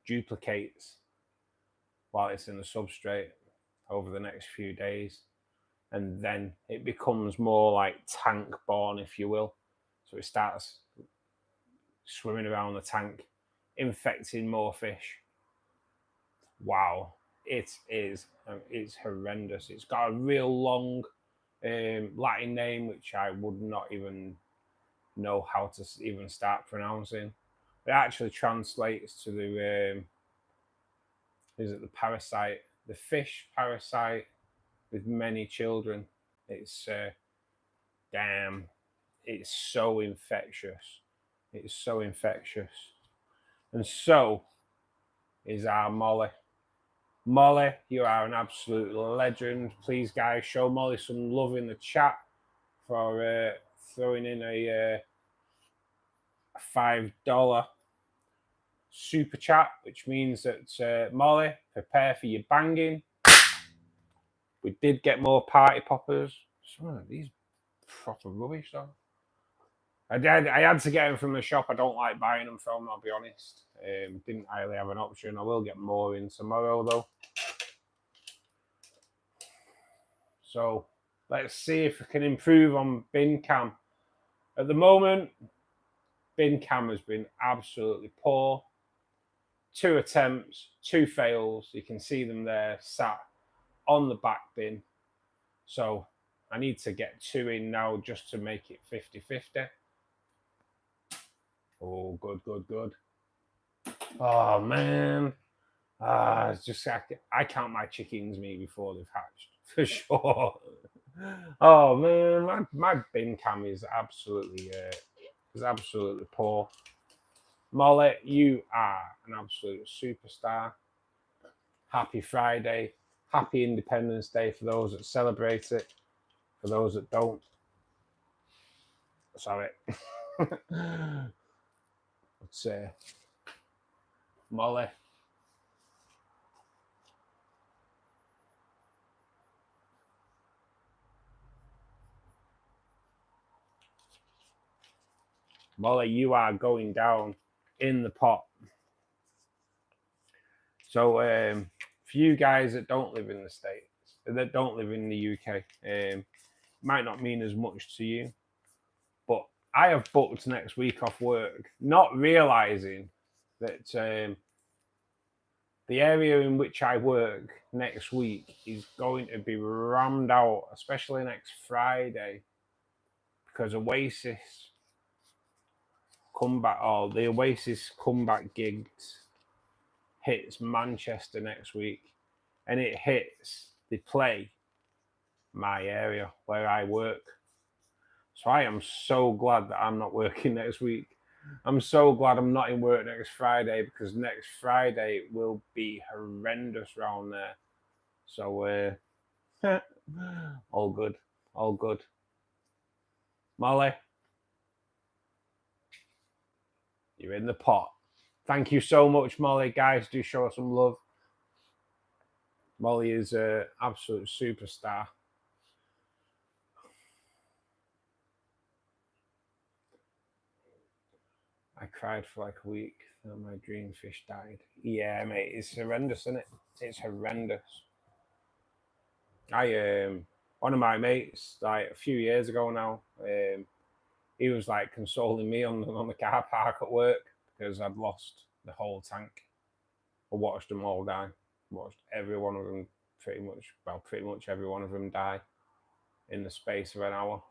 duplicates while it's in the substrate over the next few days. And then it becomes more like tank born, if you will. So it starts swimming around the tank, infecting more fish. Wow, it is. It's horrendous. It's got a real long Latin name, which I would not even know how to even start pronouncing. It actually translates to the is it the parasite, the fish parasite with many children. It's damn, it's so infectious. It's so infectious. And so is our Molly. Molly, you are an absolute legend. Please, guys, show Molly some love in the chat for throwing in a $5 super chat, which means that Molly, prepare for your banging. We did get more party poppers. Some of these proper rubbish, though. I had to get them from the shop. I don't like buying them from, I'll be honest. Didn't really have an option. I will get more in tomorrow, though. So let's see if we can improve on bin cam. At the moment, bin cam has been absolutely poor. 2 attempts, 2 fails. You can see them there sat on the back bin. So I need to get 2 in now just to make it 50-50. Oh, good, good, good. Oh, man. It's just, I count my chickens, me, before they've hatched, for sure. Oh, man, my bin cam is absolutely poor. Molly, you are an absolute superstar. Happy Friday. Happy Independence Day for those that celebrate it. For those that don't. Sorry. Let's say Molly. Molly, you are going down in the pot. So for you guys that don't live in the States, that don't live in the UK, might not mean as much to you, but I have booked next week off work, not realizing that the area in which I work next week is going to be rammed out, especially next Friday, because the Oasis comeback gigs hits Manchester next week, and they play my area where I work. So I am so glad that I'm not working next week. I'm so glad I'm not in work next Friday, because next Friday will be horrendous round there. So all good, all good. Molly, you're in the pot. Thank you so much, Molly. Guys, do show us some love. Molly is an absolute superstar. I cried for like a week and my dream fish died. Yeah, mate, it's horrendous, isn't it? It's horrendous. One of my mates, like a few years ago now, he was like consoling me on the car park at work because I'd lost the whole tank. I watched them all die. Watched every one of them pretty much every one of them die in the space of an hour.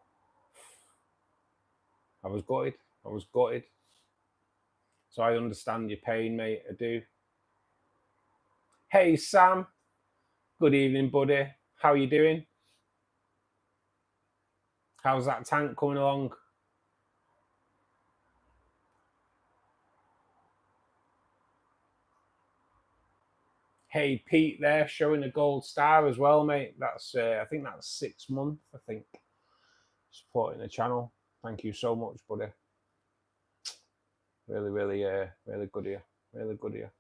I was gutted. So I understand your pain, mate. I do. Hey, Sam. Good evening, buddy. How you doing? How's that tank coming along? Hey, Pete there, showing a gold star as well, mate. That's I think that's 6 months, I think, supporting the channel. Thank you so much, buddy. Really, really good of you. Really good of you.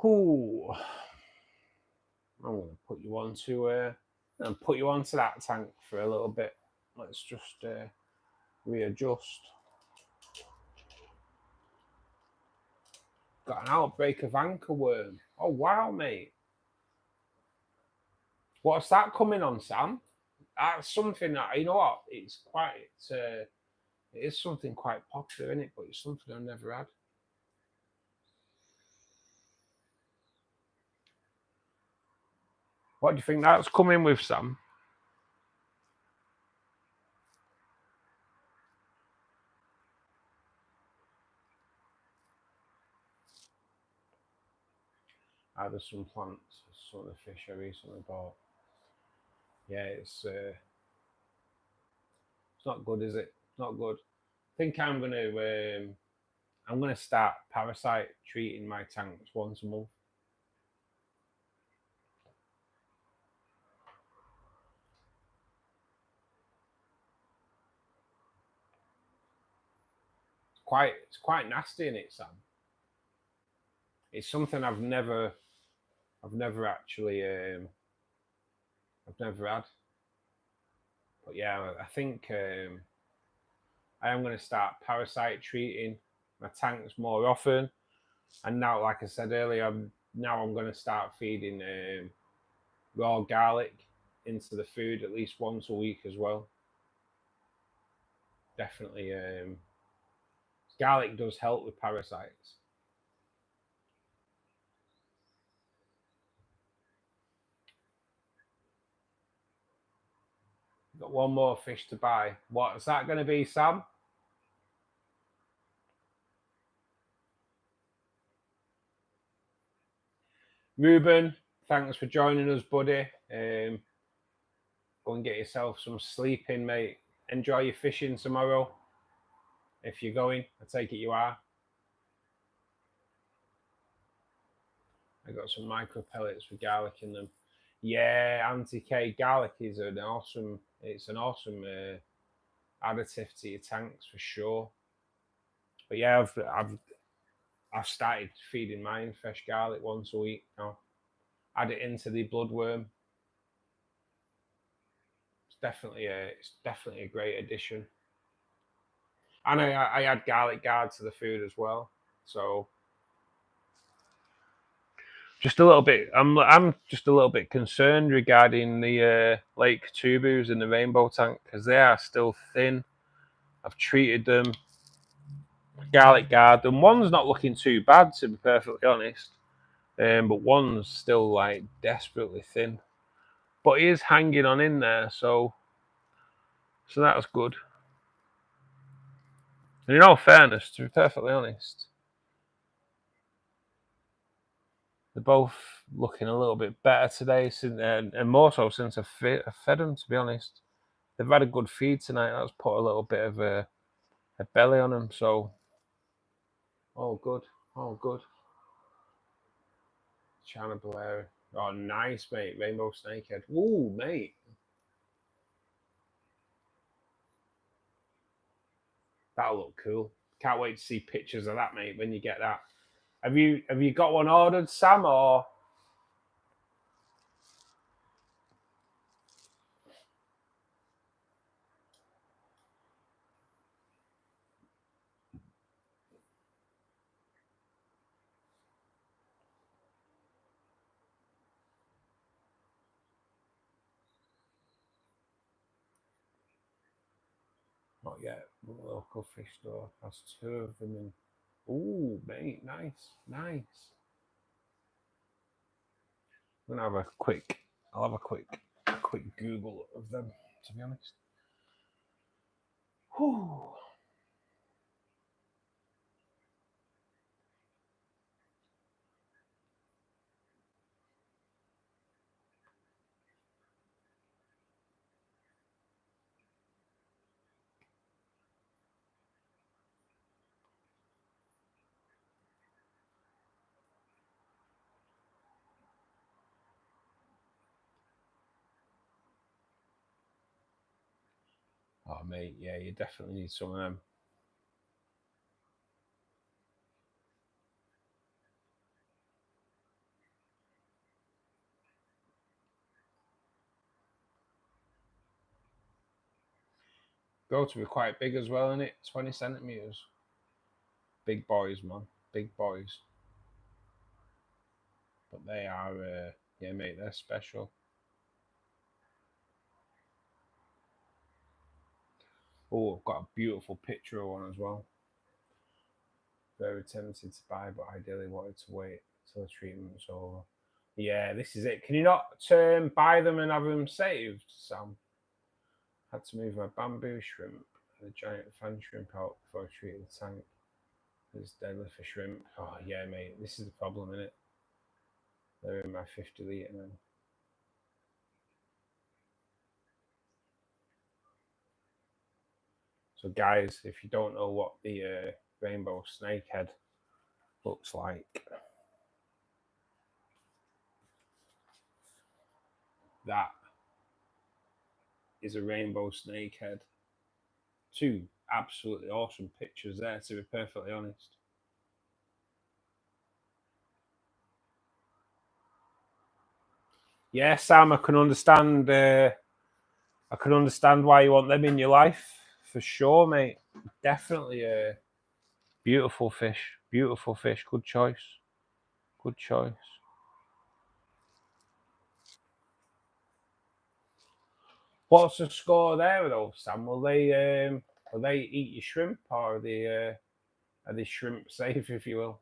Ooh. I'm going to put you onto that tank for a little bit. Let's just readjust. Got an outbreak of anchor worm. Oh wow, mate. What's that coming on, Sam? That's something that, you know what? It is something quite popular, isn't it? But it's something I've never had. What do you think that's coming with, Sam? Either some plants or some of the fish I recently bought. Yeah, it's not good, is it? It's not good. I think I'm gonna start parasite treating my tanks once a month. It's quite nasty in it, Sam. It's something I've never actually I've never had. But yeah, I think I am going to start parasite treating my tanks more often. And now, like I said earlier, I'm going to start feeding raw garlic into the food at least once a week as well. Definitely, garlic does help with parasites. Got one more fish to buy. What's that going to be, Sam? Ruben, thanks for joining us, buddy. Go and get yourself some sleep in, mate. Enjoy your fishing tomorrow. If you're going, I take it you are. I got some micro pellets with garlic in them. Yeah, anti-K garlic is an awesome. It's an awesome additive to your tanks for sure. But yeah, I've started feeding mine fresh garlic once a week now. Add it into the bloodworm. It's definitely a great addition. And I add garlic guard to the food as well. So just a little bit. I'm just a little bit concerned regarding the lake tubus in the rainbow tank because they are still thin. I've treated them, garlic guard them. One's not looking too bad, to be perfectly honest, but one's still like desperately thin. But he is hanging on in there, so that's good. And in all fairness, to be perfectly honest, they're both looking a little bit better today, and more so since I fed them. To be honest, they've had a good feed tonight. That's put a little bit of a belly on them, so all good, all good. China Blair, oh nice, mate. Rainbow snakehead. Ooh, mate. That'll look cool. Can't wait to see pictures of that, mate. When you get that, have you got one ordered, Sam? Or not yet? The local fish store has 2 of them in. Ooh, mate, nice, nice. I'm gonna have a quick. I'll have a quick Google of them. To be honest. Whew. Oh, mate, yeah, you definitely need some of them. grow to be quite big as well, innit? 20 centimeters. Big boys, man. Big boys. But they are, yeah, mate, they're special. Oh, I've got a beautiful picture of one as well. Very tempted to buy, but ideally wanted to wait till the treatment's over. Yeah, this is it. Can you not buy them and have them saved, Sam? Had to move my bamboo shrimp and a giant fan shrimp out before I treated the tank. It's deadly for shrimp. Oh, yeah, mate. This is the problem, innit? They're in my 50 litre now. So, guys, if you don't know what the rainbow snakehead looks like, that is a rainbow snakehead. Two absolutely awesome pictures there, to be perfectly honest. Yeah, Sam, I can understand. I can understand why you want them in your life, for sure, mate. Definitely a beautiful fish. Beautiful fish. Good choice. Good choice. What's the score there, though, Sam? Will they eat your shrimp, or are they shrimp safe, if you will?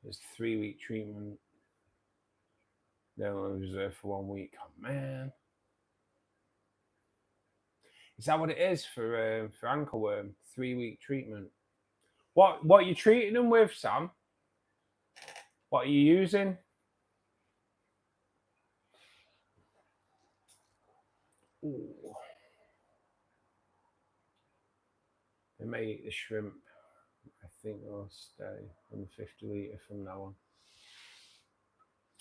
It's 3-week treatment. They're only reserved for 1 week. Oh, man. Is that what it is for anchorworm? 3-week treatment. What are you treating them with, Sam? What are you using? Ooh. They may eat the shrimp. I think they'll stay on the 50 litre from now on.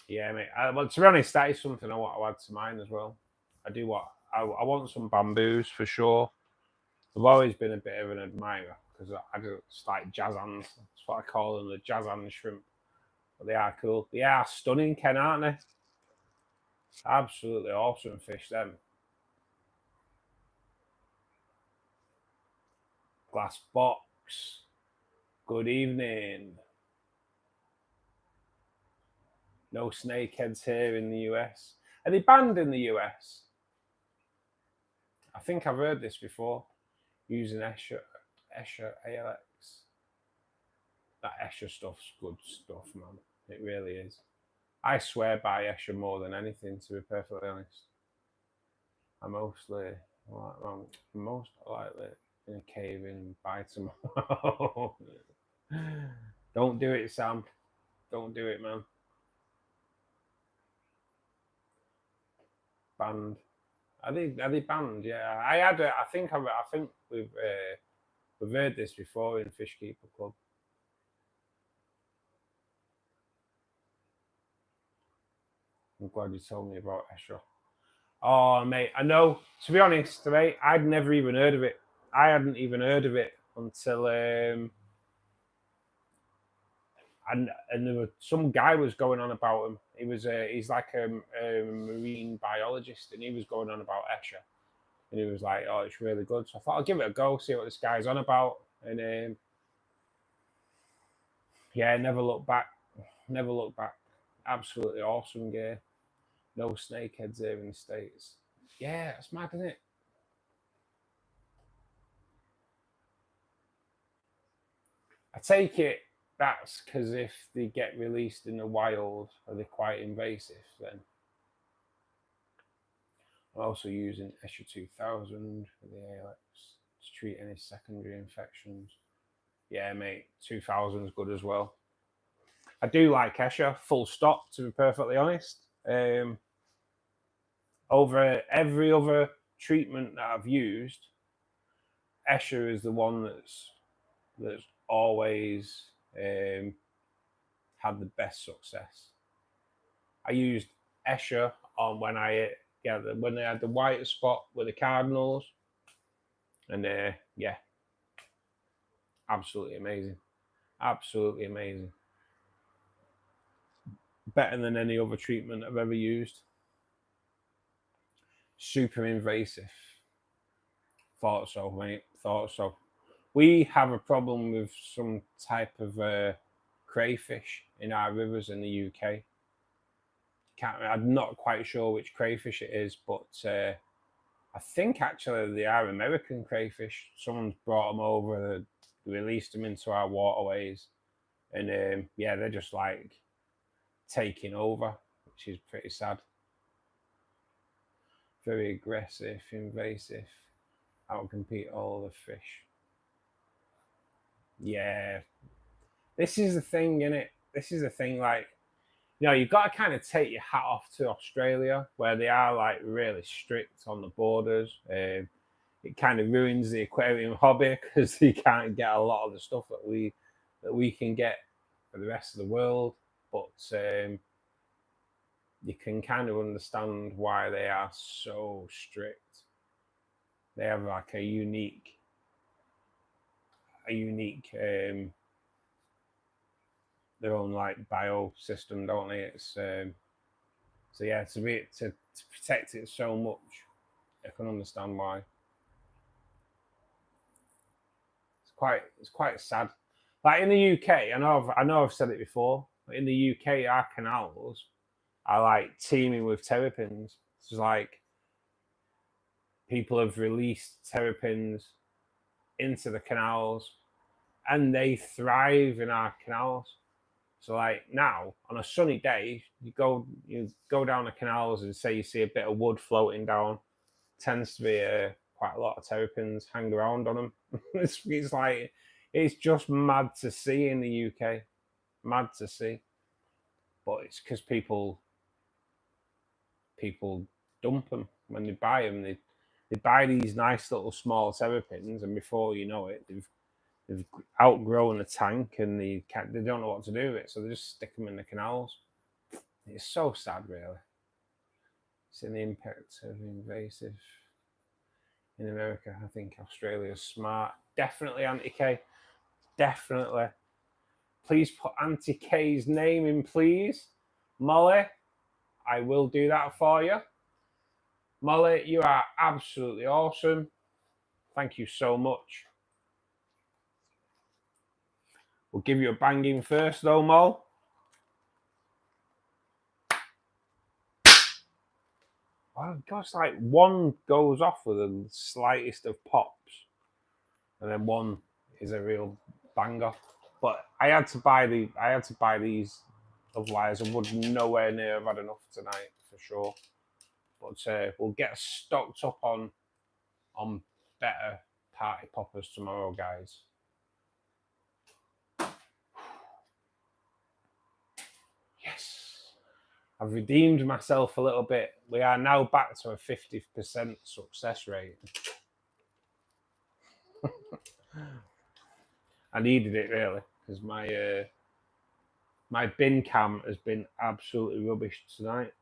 Yeah, mate. Well, to be honest, that is something I want to add to mine as well. I do what I want some bamboos for sure. I've always been a bit of an admirer because I just like jazz hands. That's what I call them, the jazz hand shrimp. But they are cool. They are stunning, Ken, aren't they? Absolutely awesome fish, them. Glass box. Good evening. No snakeheads here in the US. Are they banned in the US? I think I've heard this before. Using Escher ALX. That Escher stuff's good stuff, man. It really is. I swear by Escher more than anything, to be perfectly honest. I'm most likely in a cave in by tomorrow. Don't do it, Sam. Don't do it, man. Banned. Are they banned? Yeah, I think we've heard this before in Fishkeeper Club. I'm glad you told me about Escher. Oh, mate, I know. To be honest, mate, I'd never even heard of it. I hadn't even heard of it until and there was some guy was going on about him. He's like a marine biologist, and he was going on about Escher, and he was like, "Oh, it's really good." So I thought I'll give it a go, see what this guy's on about, and yeah, never look back. Never look back. Absolutely awesome gear. No snakeheads here in the States. Yeah, it's mad, isn't it? I take it that's because if they get released in the wild, are they quite invasive then? I'm also using Escher 2000 for the ALX to treat any secondary infections. Yeah, mate, 2000 is good as well. I do like Escher, full stop, to be perfectly honest. Over every other treatment that I've used, Escher is the one that's always had the best success. I used Escher on when they had the white spot with the cardinals, and yeah, absolutely amazing, absolutely amazing. Better than any other treatment I've ever used. Super invasive. Thought so, mate. Thought so. We have a problem with some type of crayfish in our rivers in the UK. I'm not quite sure which crayfish it is, but I think actually they are American crayfish. Someone's brought them over, released them into our waterways, and yeah, they're just like taking over, which is pretty sad. Very aggressive, invasive, outcompete all the fish. Yeah, this is the thing, innit? This is the thing, like, you know, you've got to kind of take your hat off to Australia, where they are like really strict on the borders. It kind of ruins the aquarium hobby because you can't get a lot of the stuff that we can get for the rest of the world. But you can kind of understand why they are so strict. They have like a unique their own like bio system, don't they? It's so yeah, to protect it so much, I can understand why. It's quite sad. Like in the UK, I know I've said it before, but in the UK, our canals are like teeming with terrapins. It's like people have released terrapins into the canals, and they thrive in our canals. So like now on a sunny day, you go down the canals and say you see a bit of wood floating down. Tends to be quite a lot of terrapins hang around on them. It's like it's just mad to see in the UK, mad to see. But it's because people dump them when they buy them. They buy these nice little small terrapins, and before you know it, they've outgrown the tank and they don't know what to do with it, so they just stick them in the canals. It's so sad, really. Seeing the impact of invasive in America. I think Australia's smart. Definitely Auntie K. Definitely. Please put Auntie K's name in, please. Molly, I will do that for you. Molly, you are absolutely awesome. Thank you so much. We'll give you a banging first, though, Mol. Oh gosh, like one goes off with the slightest of pops, and then one is a real banger. But I had to buy these, otherwise I would nowhere near have had enough tonight for sure. But we'll get stocked up on better party poppers tomorrow, guys. Yes. I've redeemed myself a little bit. We are now back to a 50% success rate. I needed it really, because my bin cam has been absolutely rubbish tonight.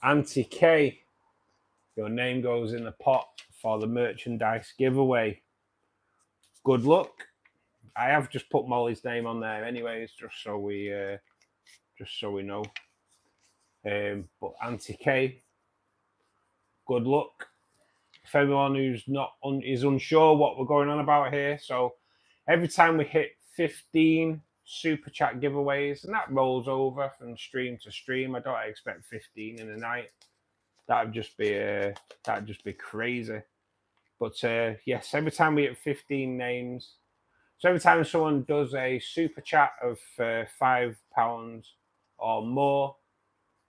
Auntie K, your name goes in the pot for the merchandise giveaway. Good luck. I have just put Molly's name on there anyways, just so we know. But Auntie K, good luck. For everyone who's is unsure what we're going on about here, so every time we hit 15 super chat giveaways, and that rolls over from stream to stream. I don't expect 15 in a night. That'd just be crazy. But yes, every time we hit 15 names, so every time someone does a super chat of £5 or more,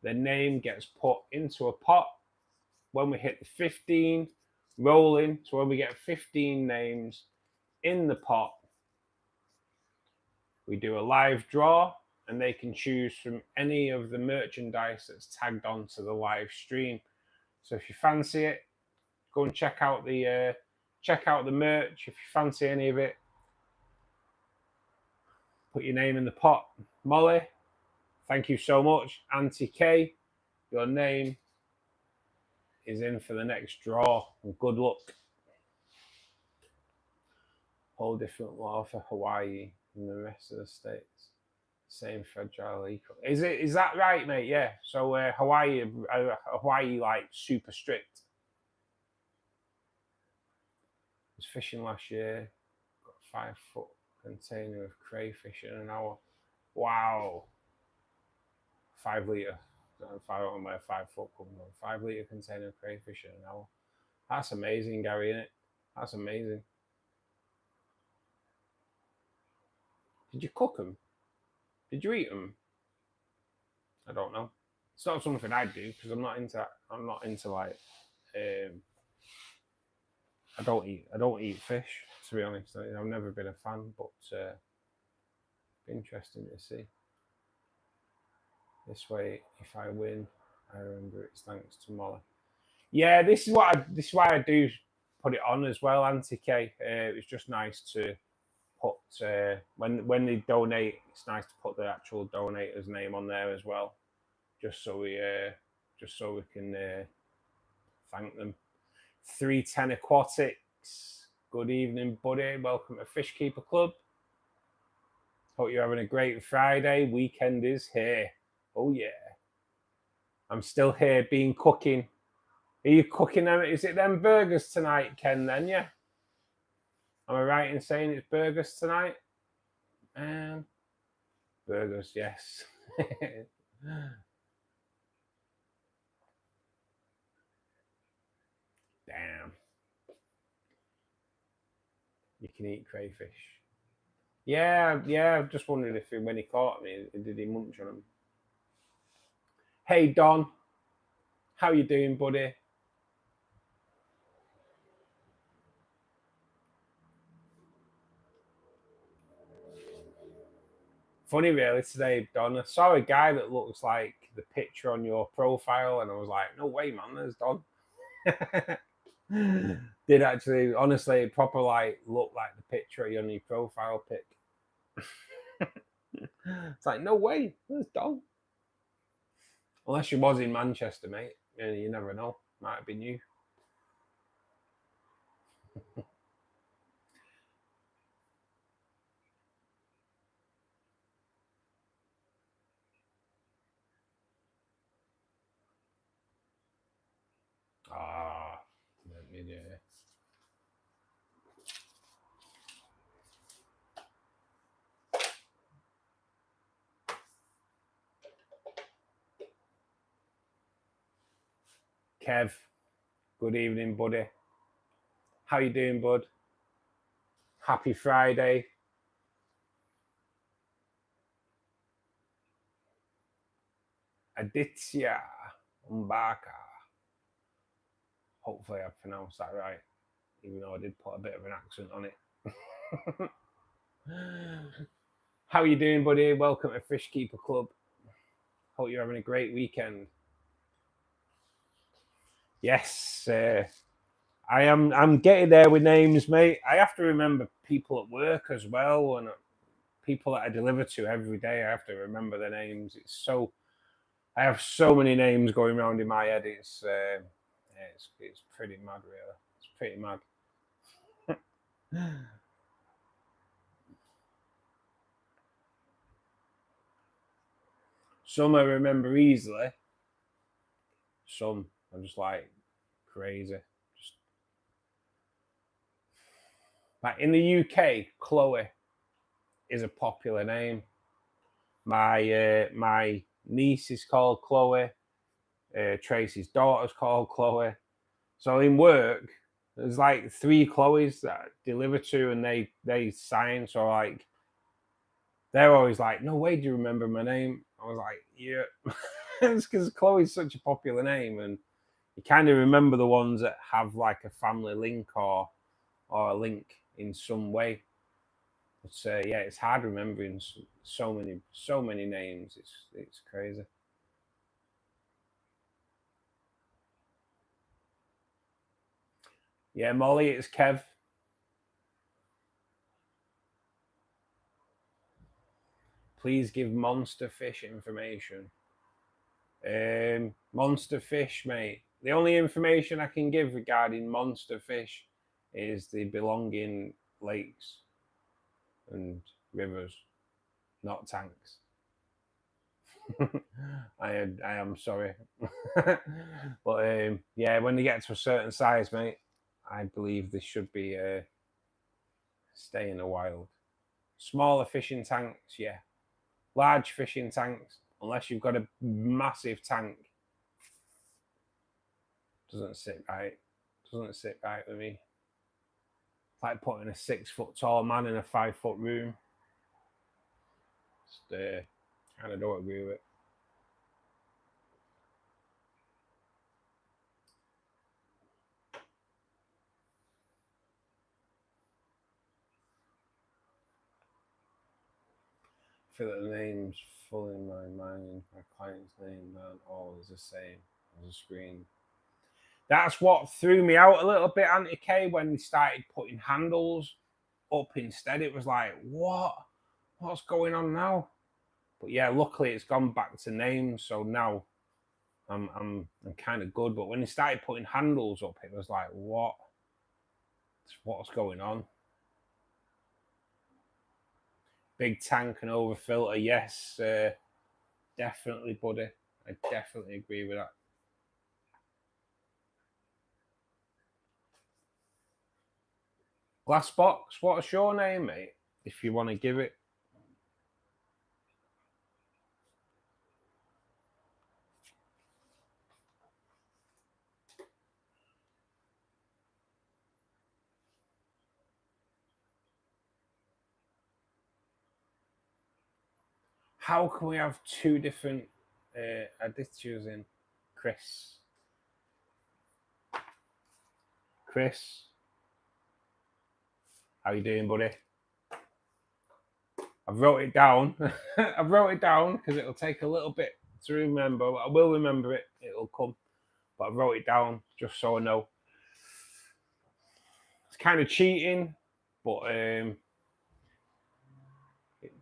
their name gets put into a pot. When we hit the 15, rolling, so when we get 15 names in the pot, we do a live draw, and they can choose from any of the merchandise that's tagged onto the live stream. So if you fancy it, go and check out the merch. If you fancy any of it, put your name in the pot. Molly, thank you so much. Auntie K, your name is in for the next draw, and good luck. Whole different law for Hawaii. in the rest of the states. Same fragile eco. Is that right, mate? Yeah. So Hawaii like super strict. I was fishing last year. Got a 5-foot container of crayfish in an hour. Wow. 5 litre. I don't know where 5 foot comes on. 5 litre container of crayfish in an hour. That's amazing, Gary, isn't it? That's amazing. Did you cook them? Did you eat them? I don't know. It's not something I do because I'm not into like. I don't eat fish, to be honest. I've never been a fan, but interesting to see. This way, if I win, I remember it's thanks to Molly. Yeah, this is why I do put it on as well, Auntie K. It's just nice to put when they donate. It's nice to put the actual donator's name on there as well, just so we can thank them. 310 Aquatics. Good evening, buddy. Welcome to Fishkeeper Club. Hope you're having a great Friday. Weekend is here. Oh yeah. I'm still here cooking. Are you cooking them? Is it them burgers tonight, Ken, then, yeah? Am I right in saying it's burgers tonight? Burgers, yes. Damn. You can eat crayfish. Yeah, I just wondered if when he caught me, did he munch on them? Hey, Don. How you doing, buddy? Funny, really, today, Don. I saw a guy that looks like the picture on your profile, and I was like, no way, man, there's Don. Did actually, honestly, proper like look like the picture on your profile pic. It's like, no way, there's Don. Unless you was in Manchester, mate. You never know. Might have been you. Let me do it. Kev, good evening, buddy. How you doing, bud? Happy Friday. Aditya Mbaka. Hopefully I pronounced that right, even though I did put a bit of an accent on it. How you doing, buddy? Welcome to Fishkeeper Club. Hope you're having a great weekend. Yes, I'm getting there with names, mate. I have to remember people at work as well, and people that I deliver to every day. I have to remember their names. I have so many names going around in my head. It's pretty mad, really. It's pretty mad. Some I remember easily. Some I'm just like crazy. Just like in the UK, Chloe is a popular name. My niece is called Chloe. Tracy's daughter's called Chloe. So in work, there's like 3 Chloes that I deliver to, and they sign. So like, they're always like, "No way, do you remember my name?" I was like, "Yeah," it's because Chloe's such a popular name, and you kind of remember the ones that have like a family link or a link in some way. But yeah, it's hard remembering so many names. It's crazy. Yeah, Molly, it's Kev. Please give monster fish information. Monster fish, mate. The only information I can give regarding monster fish is they belong in lakes, and rivers, not tanks. I am sorry. But yeah, when they get to a certain size, mate, I believe they should be stay in the wild. Smaller fishing tanks, yeah. Large fishing tanks, unless you've got a massive tank, doesn't sit right. Doesn't sit right with me. It's like putting a 6 foot tall man in a 5 foot room. Just kind of don't agree with it. I feel that the names full in my mind, my client's name aren't always the same as the screen. That's what threw me out a little bit, Auntie K, when they started putting handles up instead. It was like, what? What's going on now? But yeah, luckily it's gone back to names, so now I'm kind of good. But when they started putting handles up, it was like, what's going on? Big tank and over filter, yes, definitely, buddy. I definitely agree with that. Glass box, what's your name, mate? If you want to give it. How can we have two different additives in? Chris, how you doing, buddy? I've wrote it down. I've wrote it down because it'll take a little bit to remember. I will remember it. It'll come. But I wrote it down just so I know. It's kind of cheating, but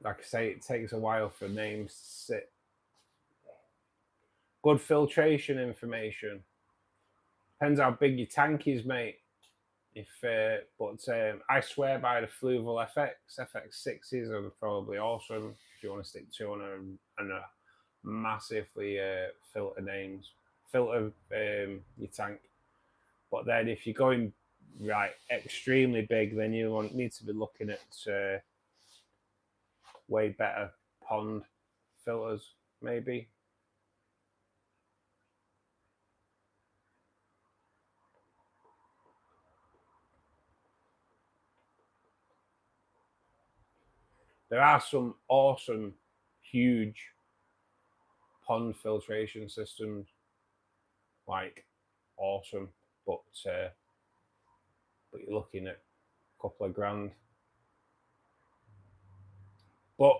like I say, it takes a while for names to sit. Good filtration information. Depends how big your tank is, mate. But I swear by the Fluval FX6s are probably awesome if you want to stick to on a massively filter your tank. But then if you're going right extremely big, then you need to be looking at way better pond filters, maybe. There are some awesome, huge pond filtration systems, like awesome, but you're looking at a couple of grand. But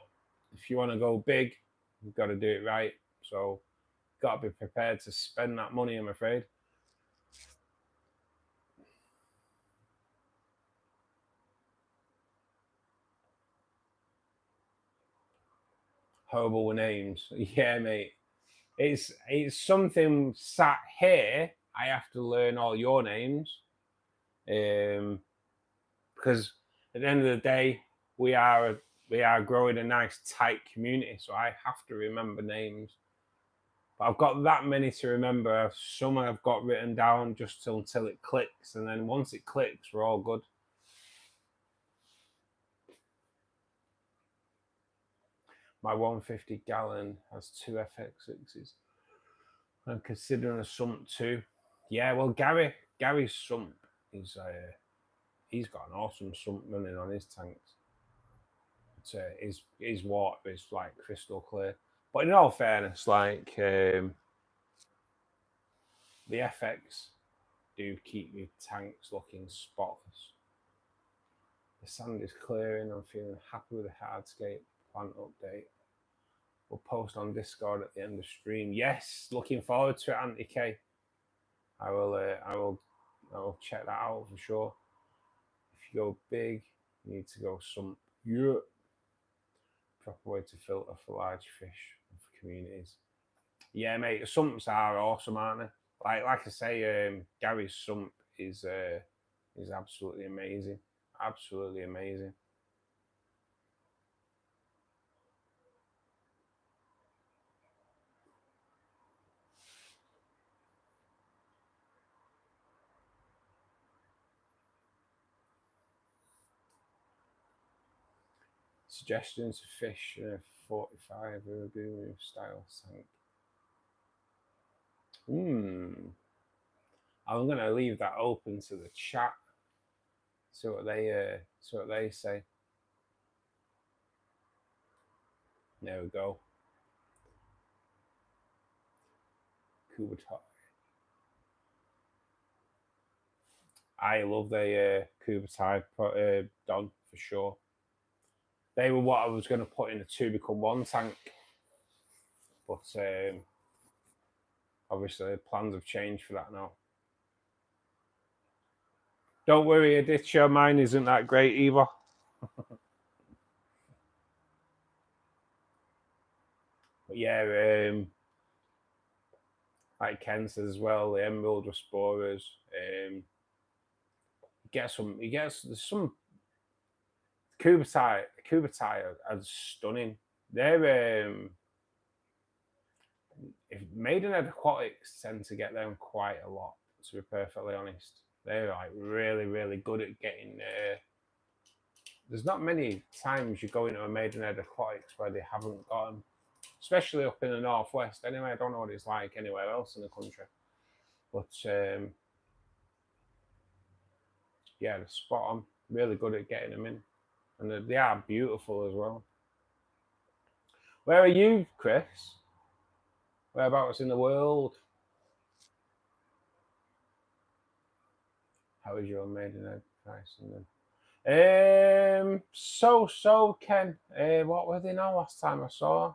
if you want to go big, you've got to do it right. So you've got to be prepared to spend that money, I'm afraid. Horrible with names. Yeah, mate. It's something sat here. I have to learn all your names. Because at the end of the day, we are growing a nice tight community, so I have to remember names. But I've got that many to remember. Some I've got written down just until it clicks, and then once it clicks, we're all good. My 150 gallon has 2 FX6s. I'm considering a sump too. Yeah, well, Gary's sump is he's got an awesome sump running on his tanks. His water is like crystal clear. But in all fairness, like the FX do keep your tanks looking spotless. The sand is clearing. I'm feeling happy with the hardscape plant update. We'll post on Discord at the end of stream. Yes, looking forward to it, Auntie K. I will check that out for sure. If you go big, you need to go sump. Yeah. Proper way to filter for large fish and for communities. Yeah, mate, sumps are awesome, aren't they? Like I say, Gary's sump is absolutely amazing. Absolutely amazing. Suggestions for fish in a 45 Uraburu style tank. I'm going to leave that open to the chat. See what they say. There we go. Kubatai. I love the Kubatai dog for sure. They were what I was going to put in a 2-become-1 tank, but obviously plans have changed for that now. Don't worry, Aditya, mine isn't that great either. But yeah, like Ken says as well, the emerald restorers. He gets some Kubatai are stunning. They're if Maidenhead Aquatics tend to get them quite a lot, to be perfectly honest. They're like really, really good at getting there's not many times you go into a Maidenhead Aquatics where they haven't got them, especially up in the northwest. Anyway, I don't know what it's like anywhere else in the country, but yeah, they're spot on. Really good at getting them in, and they are beautiful as well. Where are you, Chris? Whereabouts in the world? How is your Maidenhead pricing then? So Ken. What were they now last time I saw?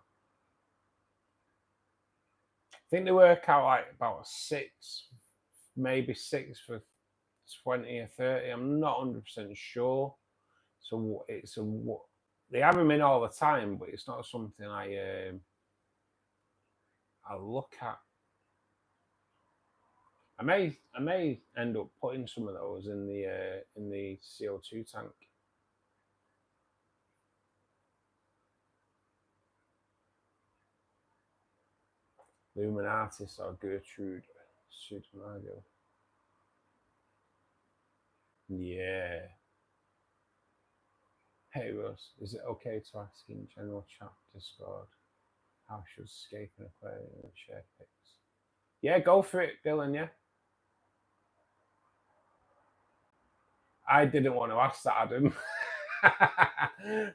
I think they work out like about 6, maybe 6 for 20 or 30. I'm not 100% sure. So it's they have them in all the time, but it's not something I look at. I may end up putting some of those in the CO2 tank. Luminatis or Gertrude Sudomago. Yeah. Hey Russ, is it okay to ask in general chat Discord how should escape an aquarium and share pics? Yeah, go for it, Dylan, yeah. I didn't want to ask that, Adam.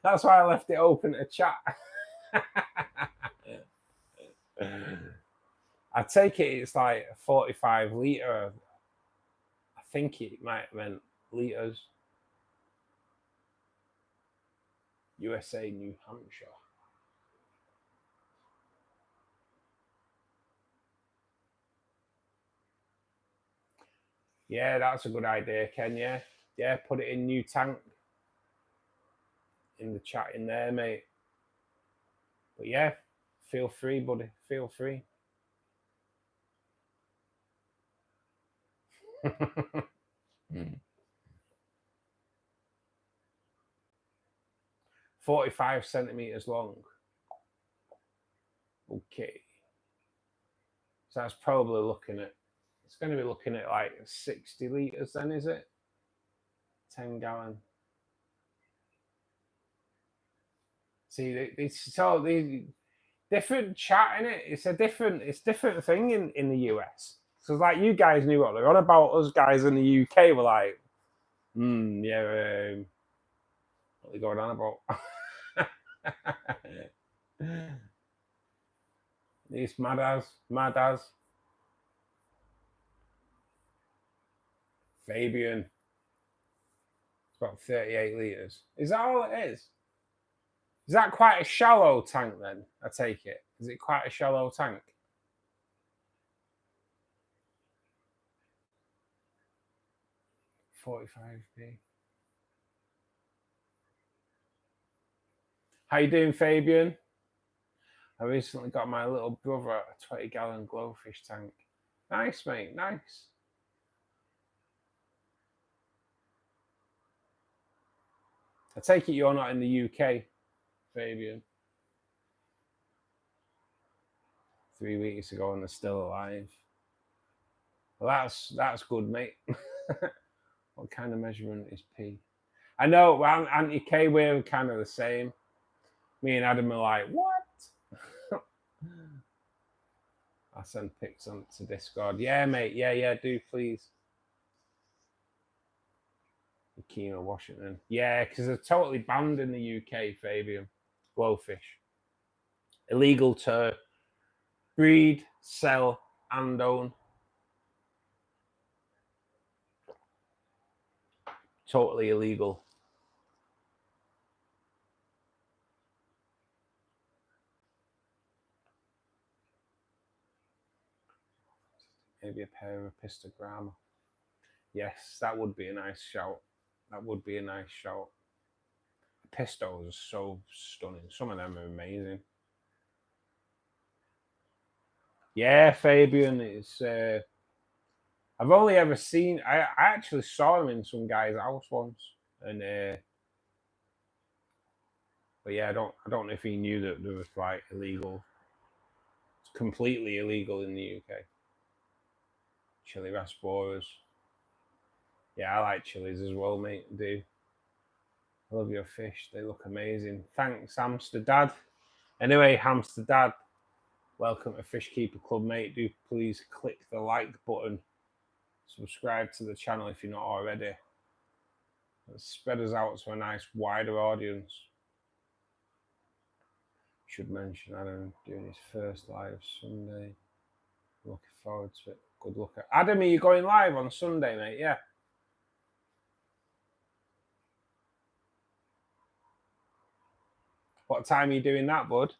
That's why I left it open to chat. I take it it's like a 45 litre. I think it might have meant litres. USA, New Hampshire. Yeah, that's a good idea, Ken. Yeah, put it in new tank. In the chat in there, mate. But yeah, feel free, buddy. Feel free. Mm. 45 centimeters long. Okay. So that's probably looking at, it's going to be looking at like 60 litres then, is it? 10 gallon. See, it's so the different chat in it. It's different thing in the US. So like you guys knew what they're on about. Us guys in the UK were like, yeah, what are they going on about? It's mad as. Fabian. It's about 38 litres. Is that all it is? Is that quite a shallow tank then? I take it. Is it quite a shallow tank? $45p. How you doing, Fabian? I recently got my little brother a 20-gallon glowfish tank. Nice, mate. Nice. I take it you're not in the UK, Fabian. 3 weeks ago and they're still alive. Well, that's good, mate. What kind of measurement is P? I know, well, Anti-K, we're kind of the same. Me and Adam are like, what? I send pics on to Discord. Yeah, mate. Yeah, do please. Keen Washington. Yeah, because they're totally banned in the UK, Fabian. Glowfish. Illegal to breed, sell, and own. Totally illegal. Maybe a pair of pistogramma. Yes, that would be a nice shout. That would be a nice shout. Pistos are so stunning. Some of them are amazing. Yeah, Fabian, it's I've only ever seen I actually saw him in some guy's house once. And but yeah, I don't know if he knew that there was like illegal. It's completely illegal in the UK. Chili rasboras. Yeah, I like chilies as well, mate. I do. I love your fish. They look amazing. Thanks, Hamster Dad. Anyway, Hamster Dad, welcome to Fishkeeper Club, mate. Do please click the like button. Subscribe to the channel if you're not already. Let's spread us out to a nice wider audience. Should mention Adam doing his first live Sunday. Looking forward to it. Good luck. Adam, are you going live on Sunday, mate? Yeah. What time are you doing that, bud?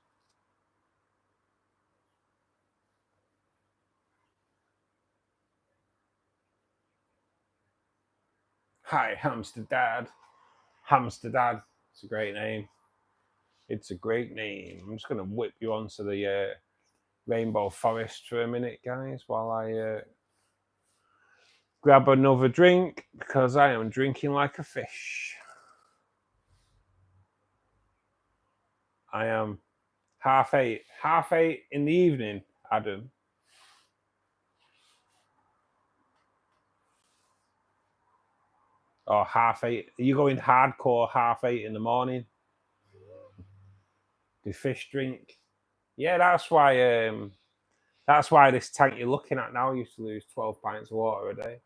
Hi, Hamster Dad. Hamster Dad. It's a great name. It's a great name. I'm just going to whip you onto the Rainbow Forest for a minute, guys, while I grab another drink, because I am drinking like a fish. I am half eight in the evening, Adam. Or half eight. Are you going hardcore half eight in the morning? Do fish drink? Yeah, that's why this tank you're looking at now used to lose 12 pints of water a day.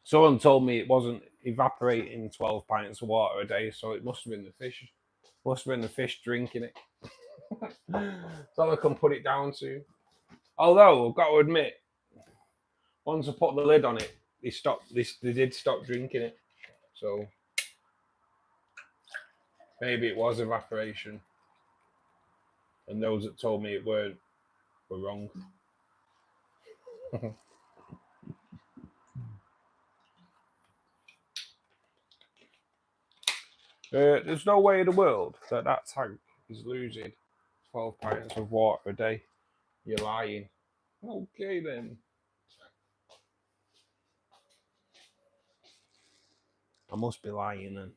Someone told me it wasn't evaporating 12 pints of water a day, so it must have been the fish. Must have been the fish drinking it. That's all I can put it down to. Although I've got to admit, once I put the lid on it, they did stop drinking it. So maybe it was evaporation. And those that told me it weren't were wrong. There's no way in the world that tank is losing 12 pints of water a day. You're lying. Okay then. I must be lying then.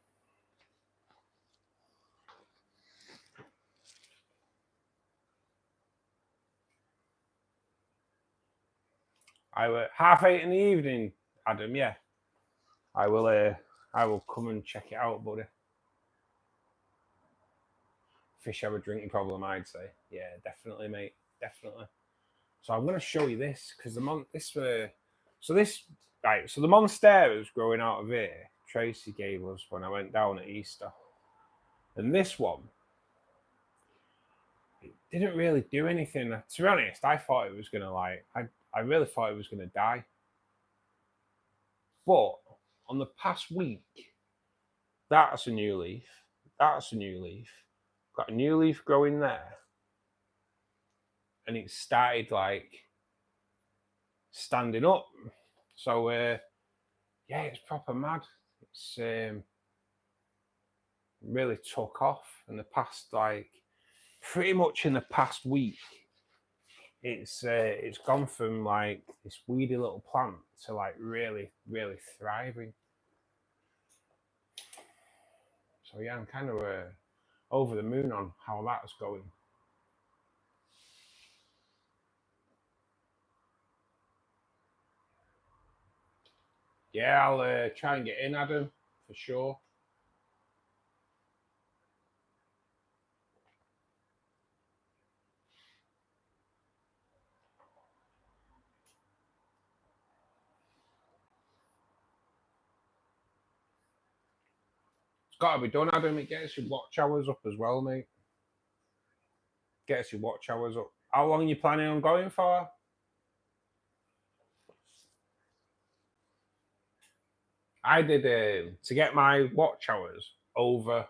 I were 8:30 in the evening, Adam. Yeah, I will come and check it out, buddy. Fish have a drinking problem, I'd say. Yeah, definitely, mate. Definitely. So I'm going to show you this because the monstera is growing out of here. Tracy gave us when I went down at Easter, and this one, it didn't really do anything. To be honest, I thought it was going to I really thought it was going to die. But on the past week, that's a new leaf. That's a new leaf. Got a new leaf growing there. And it started like standing up. So yeah, it's proper mad. It's really took off in the past, like pretty much in the past week. It's gone from like this weedy little plant to like really, really thriving. So yeah, I'm kind of over the moon on how that's going. Yeah, I'll try and get in, Adam, for sure. got to be done, Adam. It gets your watch hours up as well, mate. Gets your watch hours up. How long are you planning on going for? I did to get my watch hours over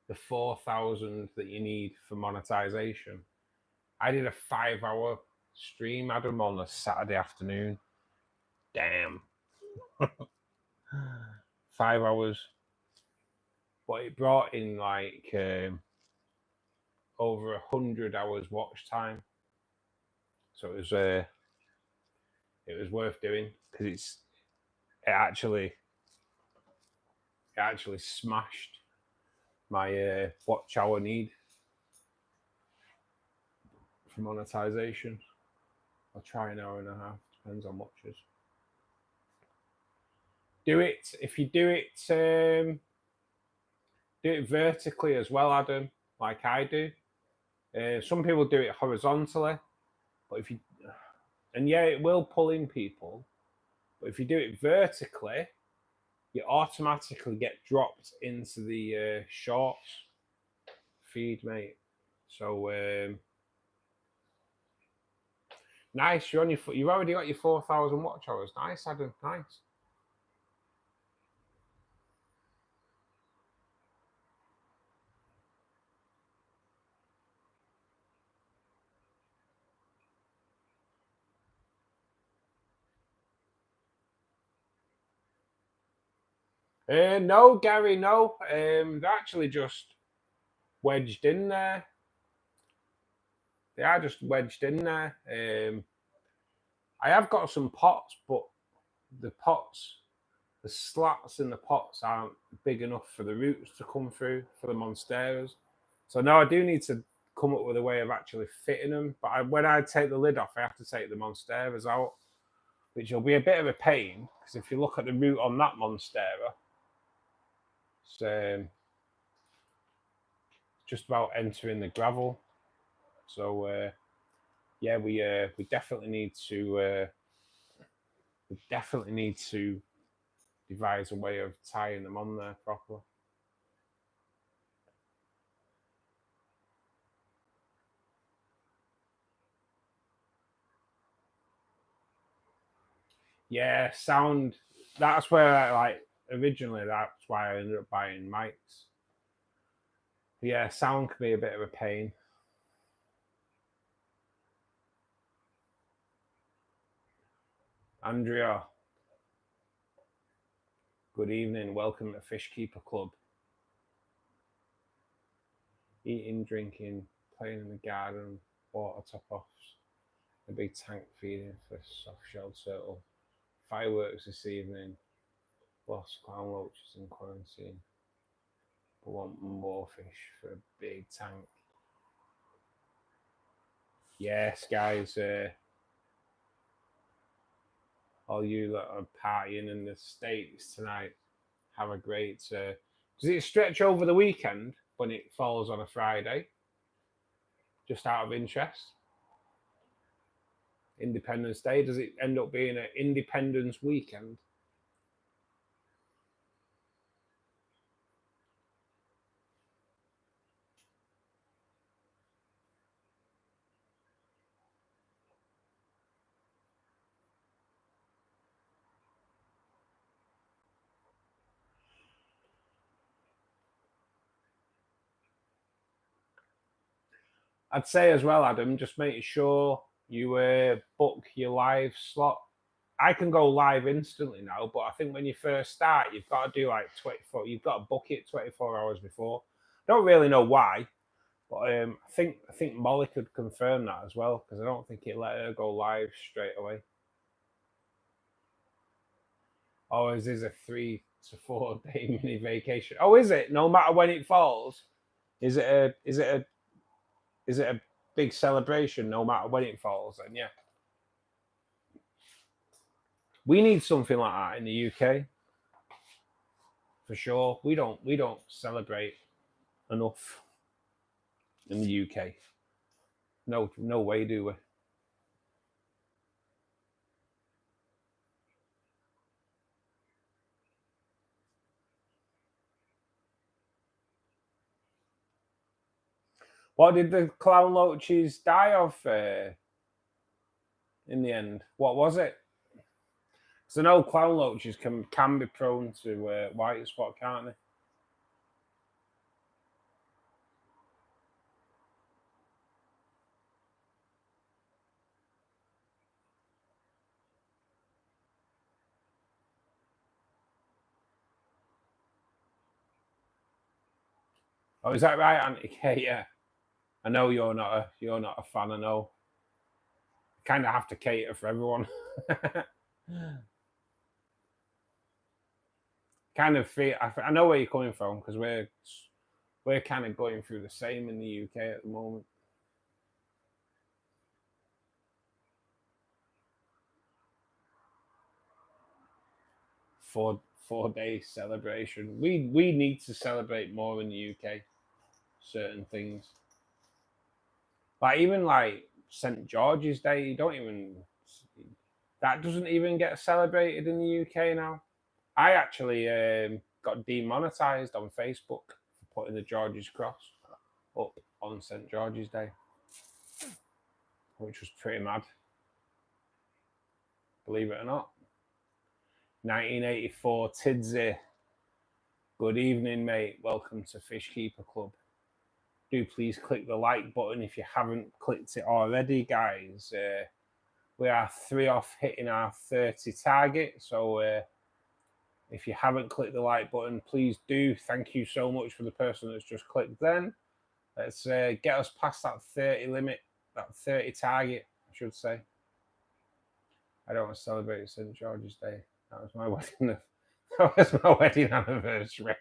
the 4,000 that you need for monetization. I did a 5-hour stream, Adam, on a Saturday afternoon. Damn. 5 hours. But it brought in like over 100 hours watch time. So it was worth doing because it actually smashed my watch hour need for monetization. I'll try an hour and a half, depends on watches. Do it if you do it vertically as well, Adam, like I do. Some people do it horizontally, but if you, and yeah, it will pull in people, but if you do it vertically, you automatically get dropped into the shorts feed, mate. So nice. You're on your. You've already got your 4,000 watch hours. Nice, Adam. Nice. No, Gary, no. They're actually just wedged in there. They are just wedged in there. I have got some pots, but the slats in the pots aren't big enough for the roots to come through for the monsteras. So now I do need to come up with a way of actually fitting them. But when I take the lid off, I have to take the monsteras out, which will be a bit of a pain because if you look at the root on that monstera, it's just about entering the gravel. So yeah, we definitely need to devise a way of tying them on there properly. Yeah, sound. That's where originally that's why I ended up buying mics. But yeah, sound can be a bit of a pain. Andrea, good evening. Welcome to Fishkeeper Club. Eating, drinking, playing in the garden, water top-offs, a big tank feeding for soft-shelled turtle, fireworks this evening, lost clown roaches in quarantine, but want more fish for a big tank. Yes, guys, all you that are partying in the States tonight, have a great... does it stretch over the weekend when it falls on a Friday? Just out of interest. Independence Day, does it end up being an Independence weekend? I'd say as well, Adam, just make sure you book your live slot. I can go live instantly now, but I think when you first start, you've got to do like 24. You've got to book it 24 hours before. I don't really know why, but I think Molly could confirm that as well because I don't think it let her go live straight away. Oh, is this a 3 to 4 day mini vacation? Oh, is it? No matter when it falls, is it a big celebration? No matter when it falls, then yeah. We need something like that in the UK, for sure. We don't celebrate enough in the UK. No way, do we? What did the clown loaches die of in the end? What was it? Because I know clown loaches can be prone to white spot, can't they? Oh, is that right, Auntie Kate? Yeah. I know you're not a fan. I know. Kind of have to cater for everyone. Kind of feel. I know where you're coming from because we're kind of going through the same in the UK at the moment. 4 day celebration. We need to celebrate more in the UK. Certain things, like even like St George's Day, you don't even that doesn't even get celebrated in the UK now. I actually got demonetized on Facebook for putting the George's Cross up on St George's Day, which was pretty mad. Believe it or not. 1984, Tidsy. Good evening, mate. Welcome to Fishkeeper Club. Do please click the like button if you haven't clicked it already, guys. We are 3 off hitting our 30 target. So if you haven't clicked the like button, please do. Thank you so much for the person that's just clicked then. Let's get us past that 30 limit, that 30 target, I should say. I don't want to celebrate St. George's Day. That was my wedding. That was my wedding anniversary.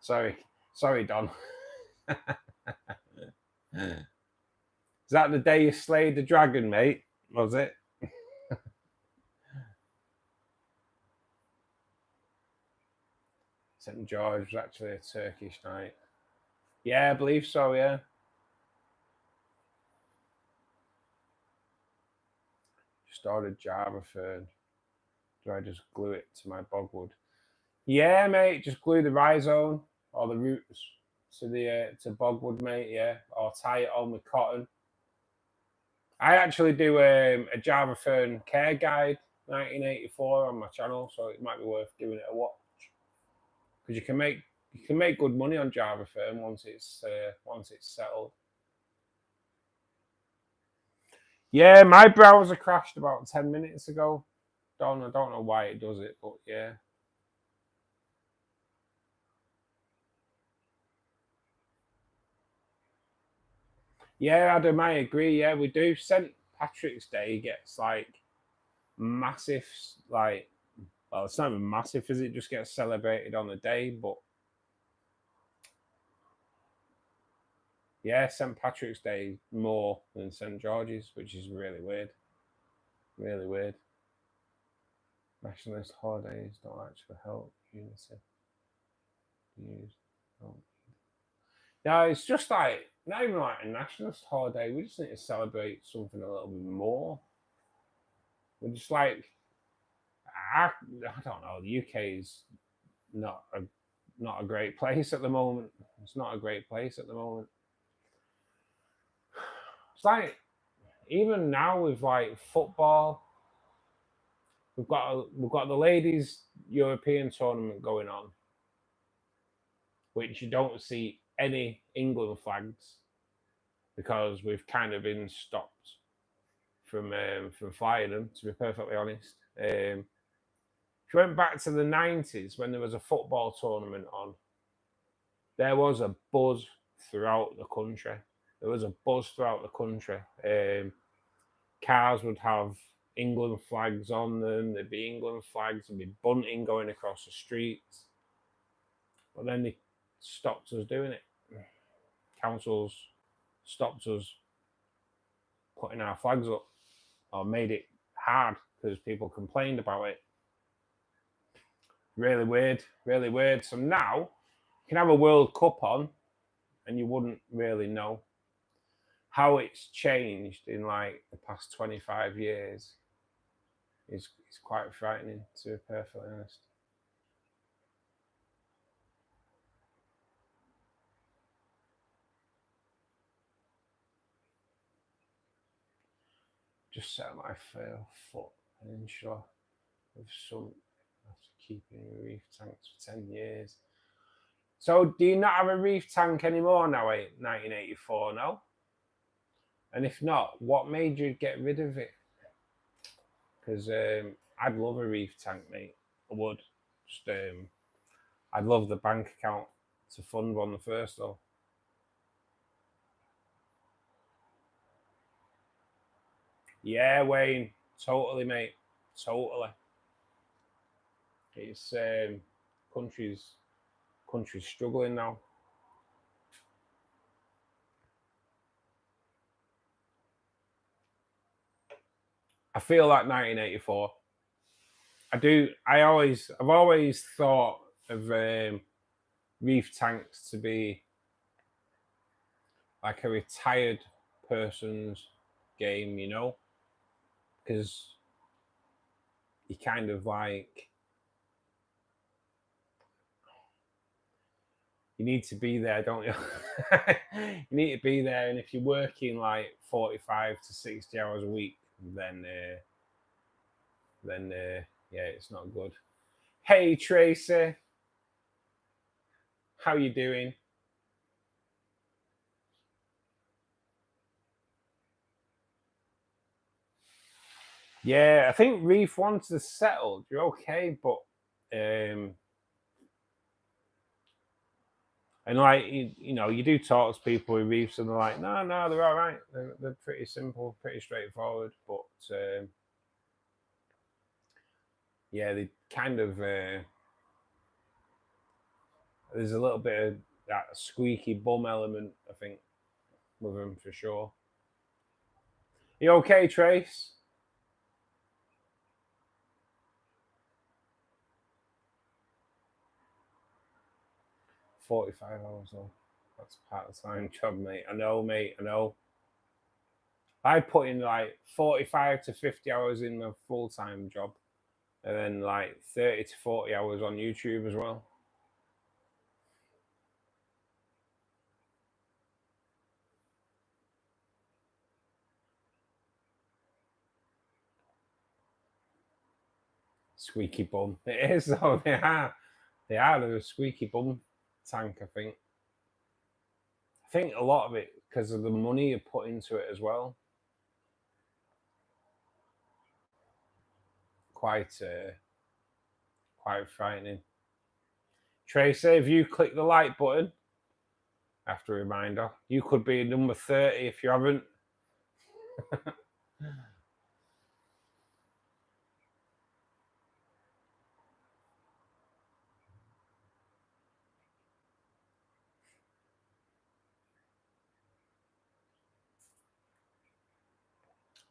Sorry, Don. Is that the day you slayed the dragon, mate? Was it? St. George was actually a Turkish night. Yeah, I believe so, yeah. Just ordered Java fern. Do I just glue it to my bogwood? Yeah, mate, just glue the rhizome or the roots to the to bogwood, mate, yeah. Or tie it on with cotton. I actually do a Java fern care guide 1984 on my channel, so it might be worth giving it a watch. Because you can make good money on Java fern once it's settled. Yeah, my browser crashed about 10 minutes ago. I don't know why it does it, but yeah. Yeah, Adam, I agree. Yeah, we do. St. Patrick's Day gets like massive, like, well, it's not even massive, is it? Just gets celebrated on the day, but yeah, St. Patrick's Day more than St. George's, which is really weird. Really weird. Nationalist holidays don't actually help unity. Use. No, it's just like not even like a nationalist holiday. We just need to celebrate something a little bit more. We're just like I don't know. The UK is not a great place at the moment. It's not a great place at the moment. It's like even now with like football, we've got the ladies European tournament going on, which you don't see any England flags because we've kind of been stopped from flying them. To be perfectly honest, if you went back to the 90s when there was a football tournament on, there was a buzz throughout the country. There was a buzz throughout the country. Cars would have England flags on them. There'd be England flags. There'd be bunting going across the streets. But then they stopped us doing it. Councils stopped us putting our flags up or made it hard because people complained about it. Really weird, really weird. So now you can have a World Cup on and you wouldn't really know how it's changed in like the past 25 years is quite frightening, to be perfectly honest. just set my foot peninsula with some after keeping reef tanks for 10 years. So do you not have a reef tank anymore now, 1984, no? And if not, what made you get rid of it? Because I'd love a reef tank, mate. I would. Just I'd love the bank account to fund one first, though. Yeah, Wayne. Totally, mate. Totally. It's country's struggling now. I feel like 1984. I've always thought of reef tanks to be like a retired person's game, you know, because you kind of like, you need to be there, don't you? You need to be there, and if you're working like 45 to 60 hours a week, then yeah, it's not good. Hey Tracy, how you doing? Yeah, I think reef once is settled, you're okay, but and like you know, you do talk to people with reefs, and they're like, no, they're all right. They're pretty simple, pretty straightforward. But yeah, they kind of there's a little bit of that squeaky bum element, I think, with them for sure. You okay, Trace? $45 though. That's part-time job, mate. I know, mate. I know. I put in like 45 to 50 hours in a full-time job, and then like 30 to 40 hours on YouTube as well. Squeaky bum. It is though. They are. They're a squeaky bum tank, I think. I think a lot of it because of the money you put into it as well. Quite frightening. Tracy, if you click the like button, after a reminder, you could be number 30 if you haven't.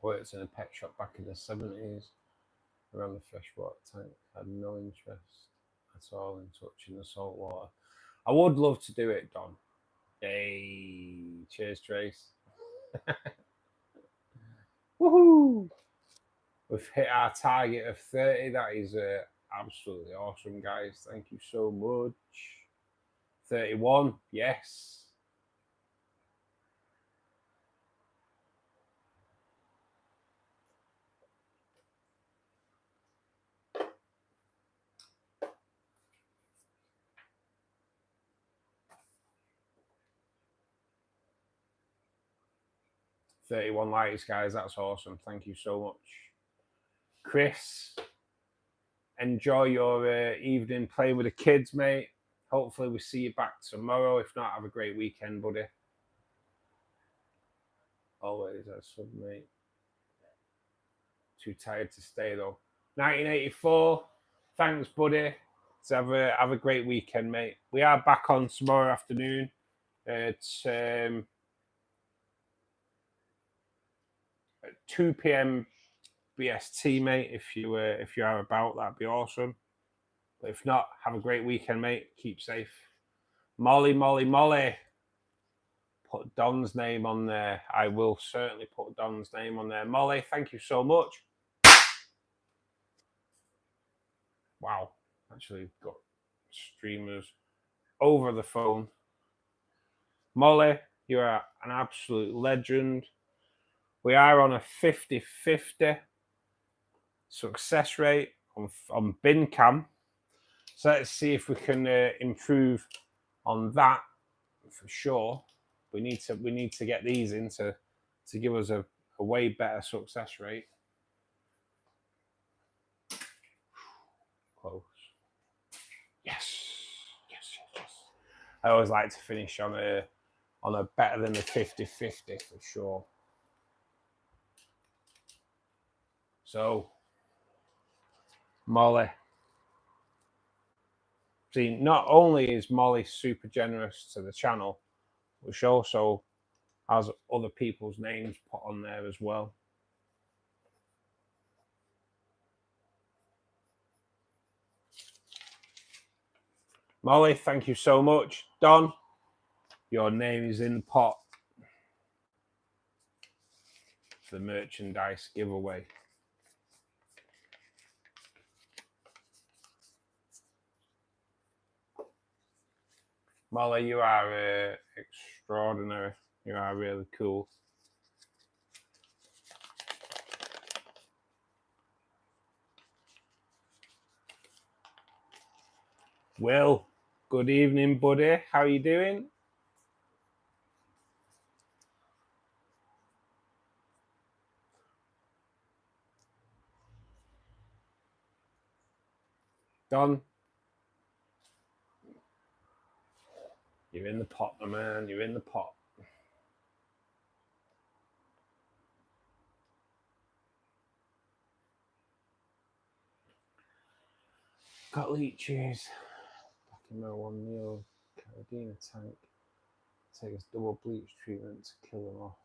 Worked in a pet shop back in the 70s around the freshwater tank. Had no interest at all in touching the salt water. I would love to do it, Don. Hey, cheers, Trace. Woohoo! We've hit our target of 30. That is absolutely awesome, guys. Thank you so much. 31, yes. $31 likes, guys. That's awesome. Thank you so much. Chris, enjoy your evening playing with the kids, mate. Hopefully we see you back tomorrow. If not, have a great weekend, buddy. Always a sub, mate. Too tired to stay, though. 1984. Thanks, buddy. So have a great weekend, mate. We are back on tomorrow afternoon. It's 2 p.m. BST, mate. If you are about, that'd be awesome. But if not, have a great weekend, mate. Keep safe. Molly. Put Don's name on there. I will certainly put Don's name on there. Molly, thank you so much. Wow, actually got streamers over the phone. Molly, you are an absolute legend. We are on a 50-50 success rate on bin cam. So let's see if we can improve on that for sure. We need to get these in to give us a way better success rate. Close. Yes. I always like to finish on a better than a 50-50 for sure. So Molly. See, not only is Molly super generous to the channel, but she also has other people's names put on there as well. Molly, thank you so much. Don, your name is in the pot for the merchandise giveaway. Molly, you are extraordinary. You are really cool. Will, good evening, buddy. How are you doing? Don, you're in the pot, my man. You're in the pot. Got leeches. Fucking no one Neo Carabiner tank. Takes double bleach treatment to kill them off.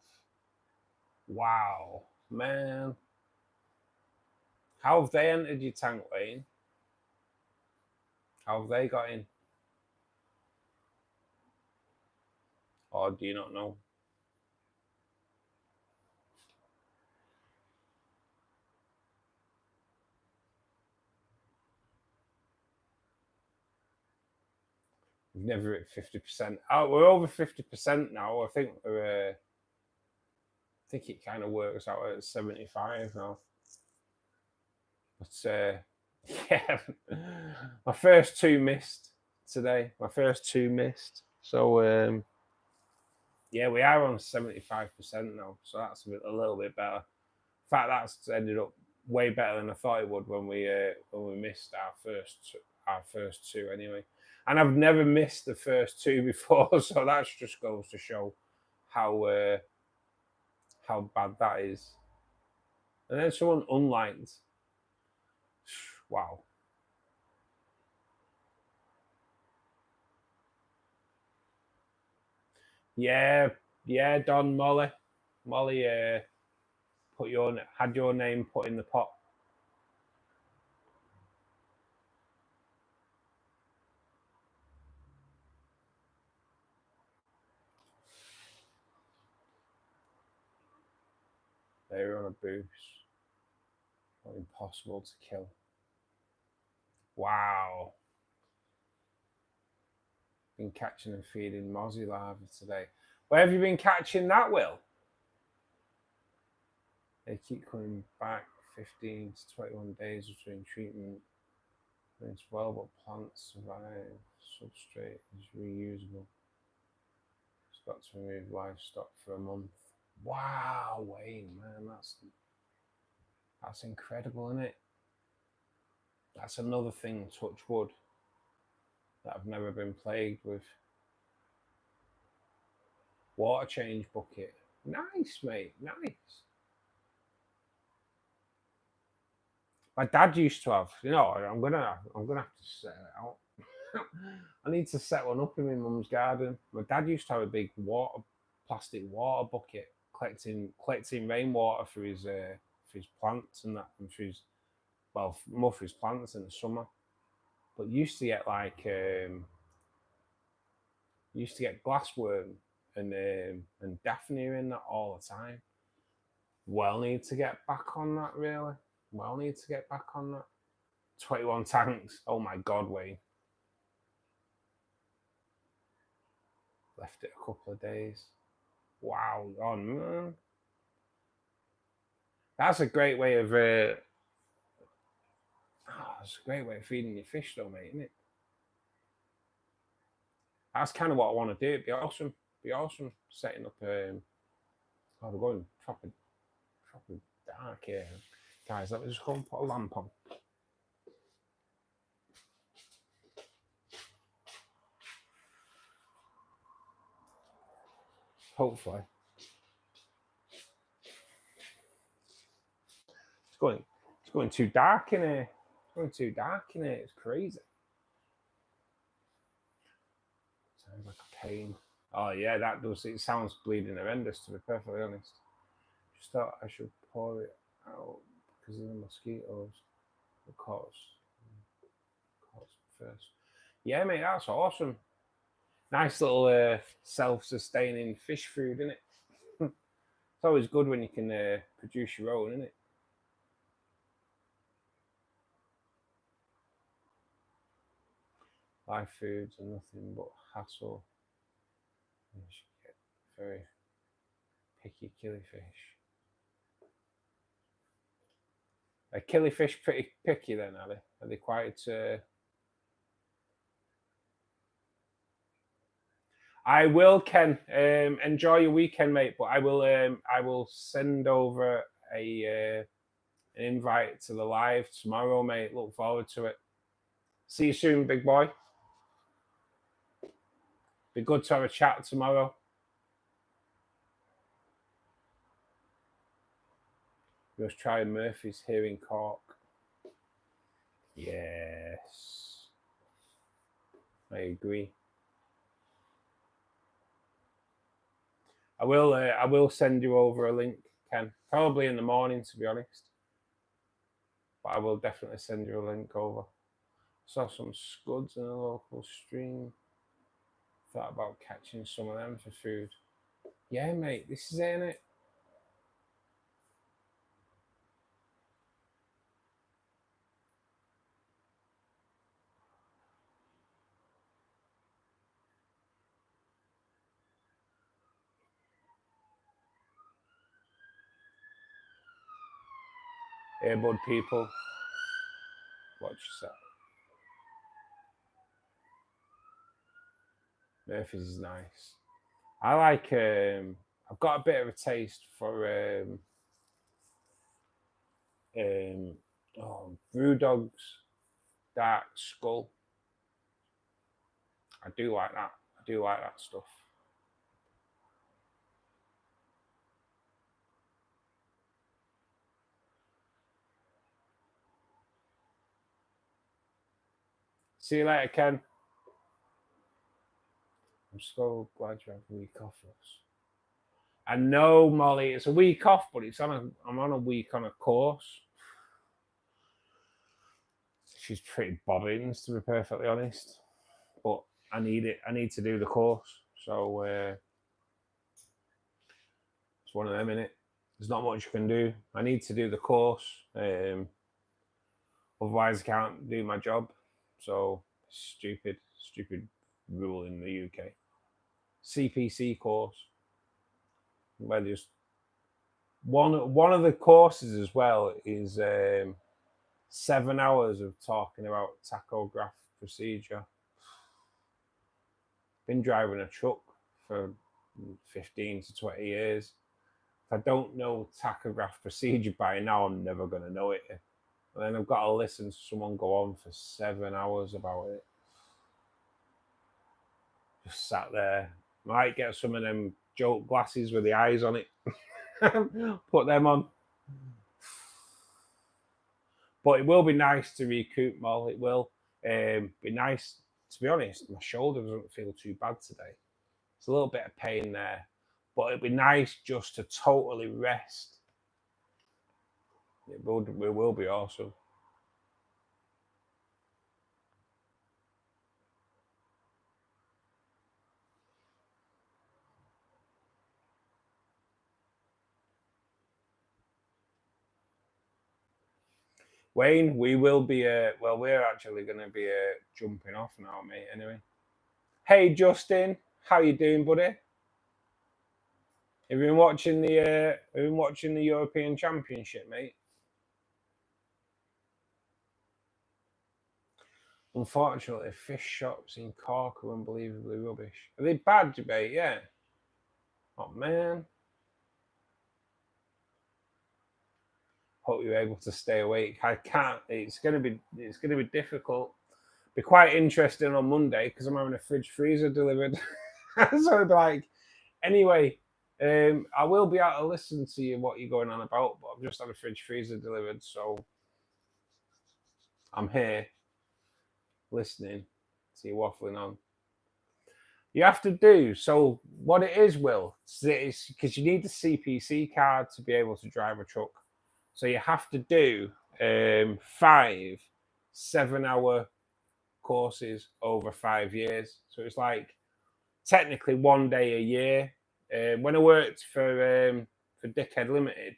Wow, man. How have they entered your tank, Wayne? How have they got in? Or do you not know? We've never hit 50%. Oh, we're over 50% now. I think we're. I think it kind of works out at 75 now. But yeah, my first two missed today. So yeah, we are on 75% now. So that's a little bit better. In fact, that's ended up way better than I thought it would when we missed our first two anyway. And I've never missed the first two before, so that just goes to show how bad that is. And then someone unliked. Wow. Yeah, Don, Molly, had your name put in the pot. They were on a boost. Impossible to kill. Wow. Been catching and feeding mozzie larvae today. Where have you been catching that, Will? They keep coming back 15 to 21 days between treatment. It's well, but plants survive. Substrate is reusable. It's got to remove livestock for a month. Wow, Wayne, man, that's incredible, isn't it? That's another thing, touch wood, that I've never been plagued with. Water change bucket. Nice, mate, nice. My dad used to have, I'm gonna have to set it out. I need to set one up in my mum's garden. My dad used to have a big plastic water bucket collecting rainwater for his plants and that, and more for his plants in the summer. But used to get glassworm and daphnia in that all the time. Well, need to get back on that, really. 21 tanks. Oh my God, Wayne. Left it a couple of days. Wow, man. That's a great way of that's a great way of feeding your fish, though, mate, isn't it? That's kind of what I want to do. It'd be awesome. Be awesome setting up. Oh, we're going proper dark here, guys. Let me just go and put a lamp on. Hopefully, it's going too dark in here. It's going too dark in here. It's crazy. Sounds like a pain. Oh yeah, that does. It sounds bleeding horrendous, to be perfectly honest. Just thought I should pour it out because of the mosquitoes. Of course first. Yeah, mate, that's awesome. Nice little self-sustaining fish food, isn't it? It's always good when you can produce your own, isn't it? Live foods are nothing but hassle. You should get very picky killifish. Are killifish pretty picky then, are they? Are they quite... I will, Ken. Enjoy your weekend, mate. But I will send over an invite to the live tomorrow, mate. Look forward to it. See you soon, big boy. Be good to have a chat tomorrow. Just try Murphy's here in Cork. Yes, I agree. I will send you over a link, Ken. Probably in the morning, to be honest. But I will definitely send you a link over. Saw some scuds in a local stream. Thought about catching some of them for food. Yeah, mate, this is it, innit? Earbud people, watch yourself. Murphy's is nice. I like. I've got a bit of a taste for Brewdog's Dark Skull. I do like that. I do like that stuff. See you later, Ken. I'm so glad you have a week off us. I know, Molly, it's a week off, but I'm on a week on a course. She's pretty bobbins, to be perfectly honest. But I need it. I need to do the course. So it's one of them, innit? There's not much you can do. I need to do the course. Otherwise, I can't do my job. So stupid rule in the UK. CPC course. Where just one of the courses as well is 7 hours of talking about tachograph procedure. Been driving a truck for 15 to 20 years. If I don't know tachograph procedure by now, I'm never going to know it. And then I've got to listen to someone go on for 7 hours about it. Just sat there. Might get some of them joke glasses with the eyes on it. Put them on. But it will be nice to recoup, Mol. It will be nice. To be honest, my shoulder doesn't feel too bad today. It's a little bit of pain there. But it'd be nice just to totally rest. It will be awesome. Wayne, we will be, we're actually going to be jumping off now, mate, anyway. Hey, Justin, how you doing, buddy? Have you been watching the European Championship, mate? Unfortunately, fish shops in Cork are unbelievably rubbish. Are they bad, debate? Yeah. Oh man. Hope you're able to stay awake. I can't. It's gonna be difficult. Be quite interesting on Monday because I'm having a fridge freezer delivered. So it'd be like, anyway, I will be able to listen to you what you're going on about, but I've just had a fridge freezer delivered, so I'm here listening to you waffling on. You have to do so. What it is, Will, is because you need the CPC card to be able to drive a truck. So you have to do 5 7-hour courses over 5 years. So it's like technically 1 day a year. When I worked for Dickhead Limited,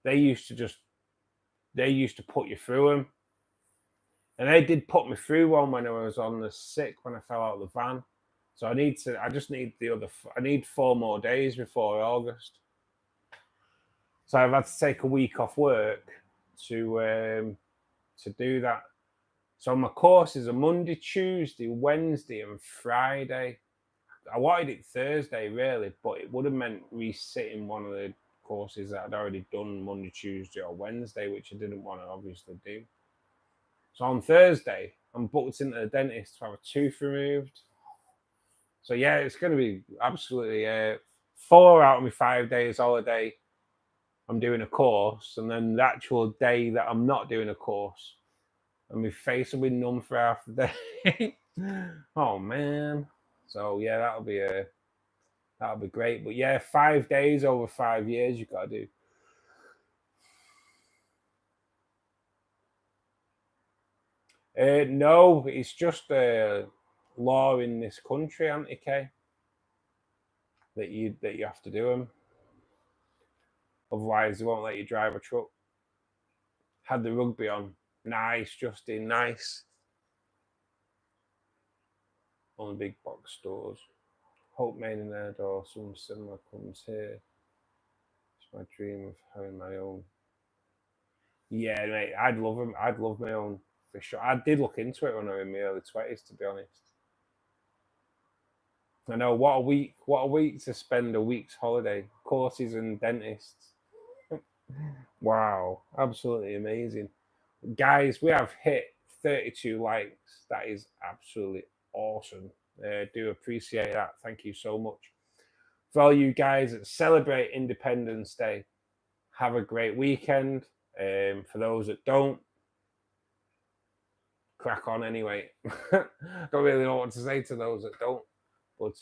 they used to put you through them, and they did put me through one when I was on the sick when I fell out of the van. So I need 4 more days before August. So I've had to take a week off work to do that. So my courses are Monday, Tuesday, Wednesday, and Friday. I wanted it Thursday, really, but it would have meant resitting one of the courses that I'd already done Monday, Tuesday, or Wednesday, which I didn't want to obviously do. So on Thursday, I'm booked into the dentist to have a tooth removed. So yeah, it's going to be absolutely 4 out of my 5 days holiday. I'm doing a course, and then the actual day that I'm not doing a course, and my face will be numb for half the day. Oh man! So yeah, that'll be great. But yeah, 5 days over 5 years you got to do. No, it's just law in this country, Anti-K, that you have to do them. Otherwise, they won't let you drive a truck. Had the rugby on. Nice, Justin, nice. On the big box stores. Hope Maidenhead or some similar comes here. It's my dream of having my own. Yeah, mate, I'd love them. I'd love my own fish shop. I did look into it when I was in my early 20s, to be honest. I know, what a week to spend a week's holiday, courses and dentists. Wow, absolutely amazing. Guys, we have hit 32 likes. That is absolutely awesome. Do appreciate that. Thank you so much. For all you guys that celebrate Independence Day, have a great weekend. For those that don't, crack on anyway. Don't really know what to say to those that don't. But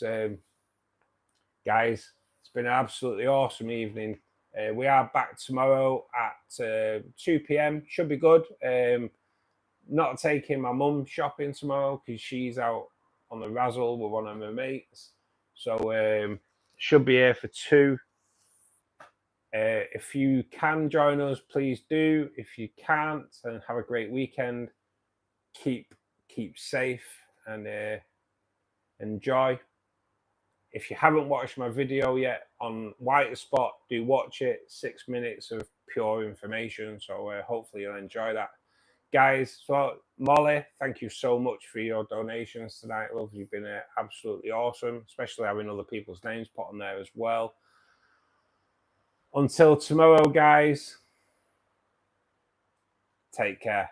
guys, it's been an absolutely awesome evening. We are back tomorrow at 2 p.m. Should be good. Not taking my mum shopping tomorrow because she's out on the razzle with one of my mates. So should be here for 2. If you can join us, please do. If you can't, then have a great weekend. Keep safe and enjoy. If you haven't watched my video yet on White Spot, do watch it. 6 minutes of pure information. So hopefully you'll enjoy that. Guys, so Molly, thank you so much for your donations tonight, love. You've been absolutely awesome, especially having other people's names put on there as well. Until tomorrow, guys, take care.